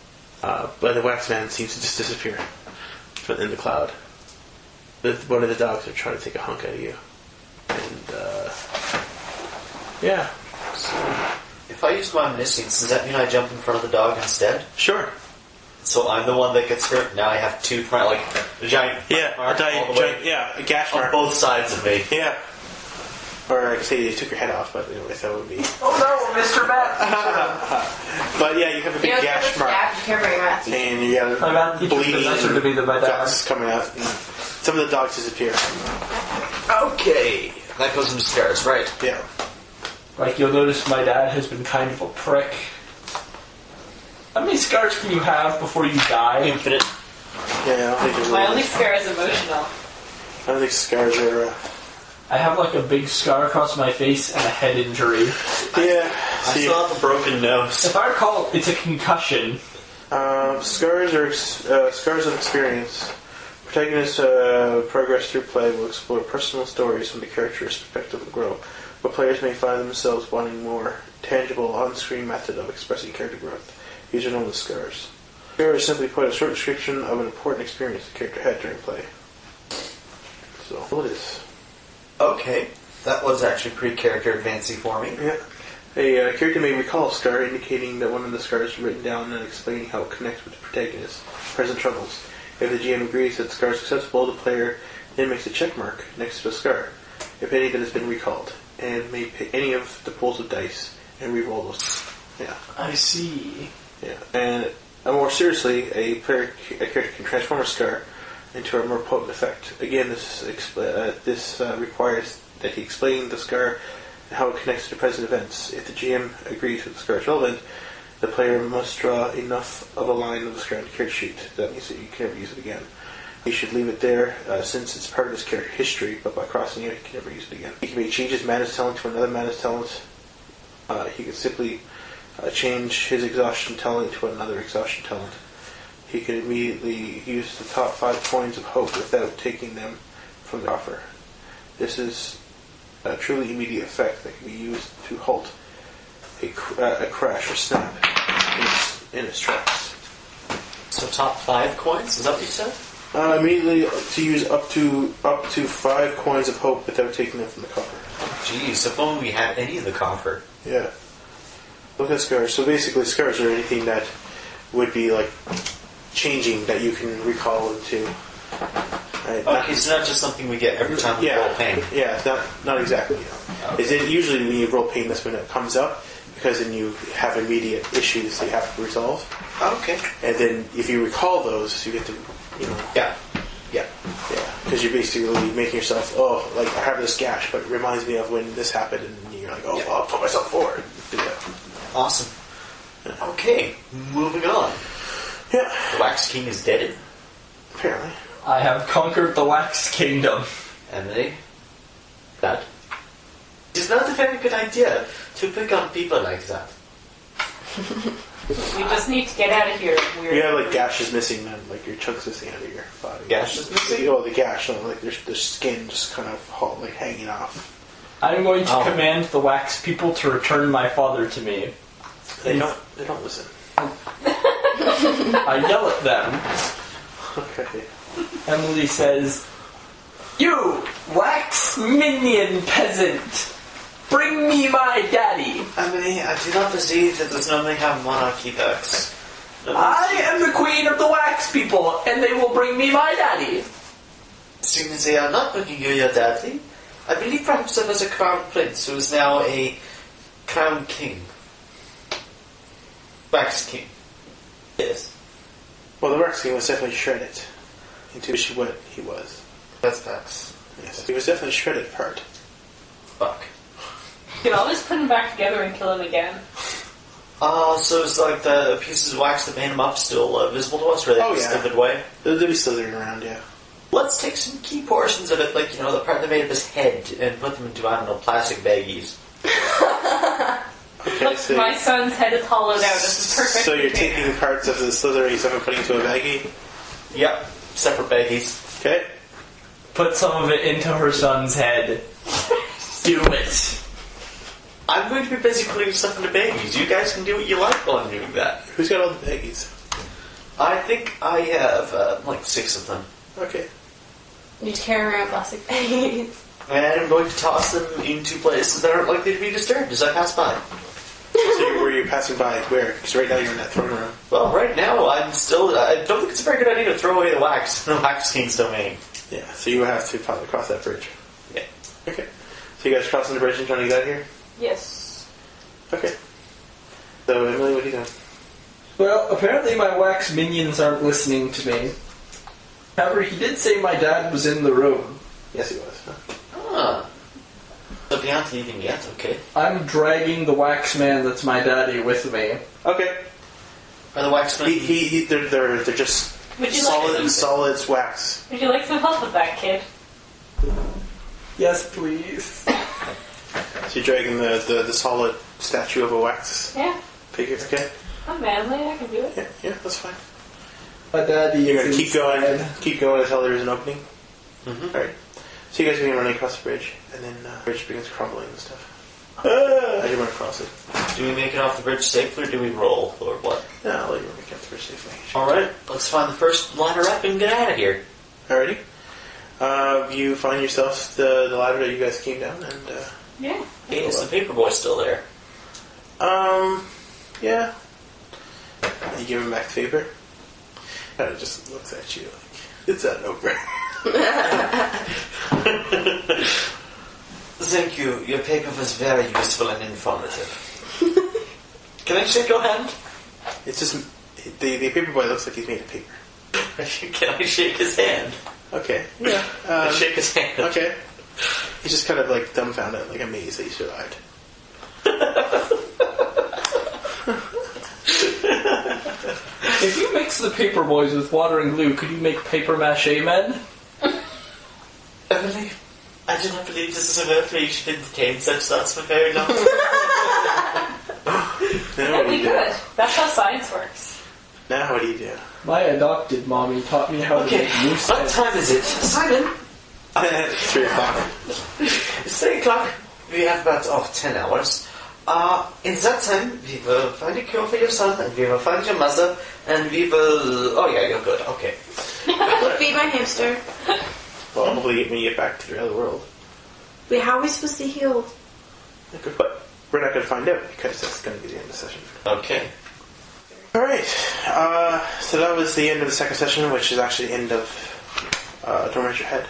But the wax man seems to just disappear in the cloud. One of the dogs are trying to take a hunk out of you. And yeah. If I use my omniscience, does that mean I jump in front of the dog instead? Sure. So I'm the one that gets hurt. Now I have 2 like a giant Yeah, mark all the way a gash on mark. both sides of me. Yeah. Or I could say you took your head off, but I guess that would be. Oh no, Mr. Matt! But yeah, you have a big gash mark, After covering Matthew. and you got My math teacher bleeding professor to be the my dad. guts coming out. And some of the dogs disappear. Okay. That goes into scars, right? Yeah. Like, you'll notice my dad has been kind of a prick. How many scars can you have before you die? Infinite. Yeah, I don't think My only scare is emotional. I don't think scars are. I have like a big scar across my face and a head injury. Yeah. I See, still have a broken nose. If I recall, it's a concussion. scars are scars of experience. Protagonists progress through play will explore personal stories from the character's perspective and grow, but players may find themselves wanting more tangible on-screen method of expressing character growth. These are known as scars. Scars simply put a short description of an important experience the character had during play. So, what is? Okay, that was actually pretty character advancing for me. Yeah. A character may recall a scar, indicating that one of the scars is written down and explaining how it connects with the protagonist's present troubles. If the GM agrees that the scar is acceptable, the player then makes a check mark next to the scar, if any that has been recalled, and may pick any of the pools of dice and re-roll those. Yeah. I see. Yeah. And more seriously, a character can transform a scar into a more potent effect. Again, this requires that he explain the scar and how it connects to present events. If the GM agrees with the scar is relevant, the player must draw enough of a line of the scar on the character sheet. That means that you can never use it again. He should leave it there since it's part of his character history, but by crossing it, he can never use it again. He can make changes Madness talent to another Madness talent. He can simply change his exhaustion talent to another exhaustion talent. He can immediately use the top 5 coins of hope without taking them from the offer. This is a truly immediate effect that can be used to halt a crash or snap in its tracks. So top 5 coins? Is that what you said? Immediately to use up to 5 coins of hope without taking them from the coffer. Jeez, if only we had any in the coffer. Yeah. Look at scars. So basically, scars are anything that would be like changing that you can recall into. Right? Okay, so not just something we get every time we roll pain. Yeah, not exactly. Yeah. Okay. Is it usually when you roll pain, that's when it comes up, because then you have immediate issues that you have to resolve. Okay. And then if you recall those, you get to, Yeah. because you're basically making yourself, like I have this gash, but it reminds me of when this happened, and you're like, I'll put myself forward. Do that. Awesome. Yeah. Okay, moving on. Yeah. The Wax King is dead. Apparently. I have conquered the Wax Kingdom. Emily? That? It's not a very good idea to pick on people like that. We just need to get out of here. You have like gashes missing, and like your chunks missing out of your body. Gashes missing? Oh, the gash, like the skin just kind of like hanging off. I'm going to command the Wax people to return my father to me. They don't listen. I yell at them. Okay. Emily says, "You, Wax Minion Peasant! Bring me my daddy! Emily, I do not perceive that does normally have monarchy perks. I am the queen of the Wax people, and they will bring me my daddy!" Seeing as they are not bringing you your daddy, I believe perhaps there was a crown prince who is now a crown king. Wax king. Yes. Well, the Wax King was definitely shredded into what he was. That's facts. Yes, he was definitely shredded part. Fuck. You can always put him back together and kill him again. So it's like the pieces of wax that made him up still visible to us, or they just slittered away? They'll be slithering around, yeah. Let's take some key portions of it, like, the part that made up his head, and put them into, I don't know, plastic baggies. Okay, Look, so my son's head is hollowed out. This is perfect. So you're taking parts of the slithery stuff and putting it into a baggie? Yep, separate baggies. Okay. Put some of it into her son's head. Do it. I'm going to be busy putting stuff into baggies. You guys can do what you like while I'm doing that. Who's got all the baggies? I think I have, 6 of them. Okay. You just carry around plastic bags. And I'm going to toss them into places that aren't likely to be disturbed as I pass by. So where you're passing by, where? Because right now you're in that throne room. Well, right now I don't think it's a very good idea to throw away the wax in the Wax King's domain. Yeah, so you have to probably cross that bridge. Yeah. Okay. So you guys crossing the bridge and trying to get out of here? Yes. Okay. So, Emily, what are you doing? Well, apparently my Wax minions aren't listening to me. However, he did say my dad was in the room. Yes, he was. Huh? Ah. So beyond leaving yet, okay. I'm dragging the Wax man that's my daddy with me. Okay. Are the Waxmen... They're just Would you solid wax. Would you like some help with that, kid? Yes, please. So you're dragging the solid statue of a wax figure, okay? I'm manly, I can do it. Yeah, that's fine. My daddy You're is gonna keep going until there is an opening? Mm-hmm. Alright. So you guys begin running across the bridge, and then the bridge begins crumbling and stuff. I did run across it. Do we make it off the bridge safely, or do we roll, or what? No, I'll let you make it through safely. Alright, let's find the first ladder up and get out of here. Alrighty. You find yourself the ladder that you guys came down, and Yeah. Hey, is the paper boy still there? yeah. You give him back the paper. And it just looks at you like it's not over. Thank you. Your paper was very useful and informative. Can I shake your hand? It's just the paper boy looks like he's made of paper. Can I shake his hand? Okay. Yeah. I shake his hand. Okay. He's just kind of like dumbfounded, like amazed that you survived. If you mix the paper boys with water and glue, could you make paper mache men? Emily, I do not believe this is an earth where you should entertain such thoughts for very long. Now what do That'd be you do? good. That's how science works. Now what do you do? My adopted mommy taught me how to Okay, make new what sense. time is it? Simon? 3 o'clock. It's 3 o'clock. We have about 10 hours. In that time, we will find a cure for your son, and we will find your mother, and we will... Oh yeah, you're good, okay. Feed my hamster. Well, hopefully when you get back to the other world. Wait, how are we supposed to heal? But we're not going to find out because that's going to be the end of the session. Okay. Alright, so that was the end of the second session, which is actually the end of Don't Raise Your Head.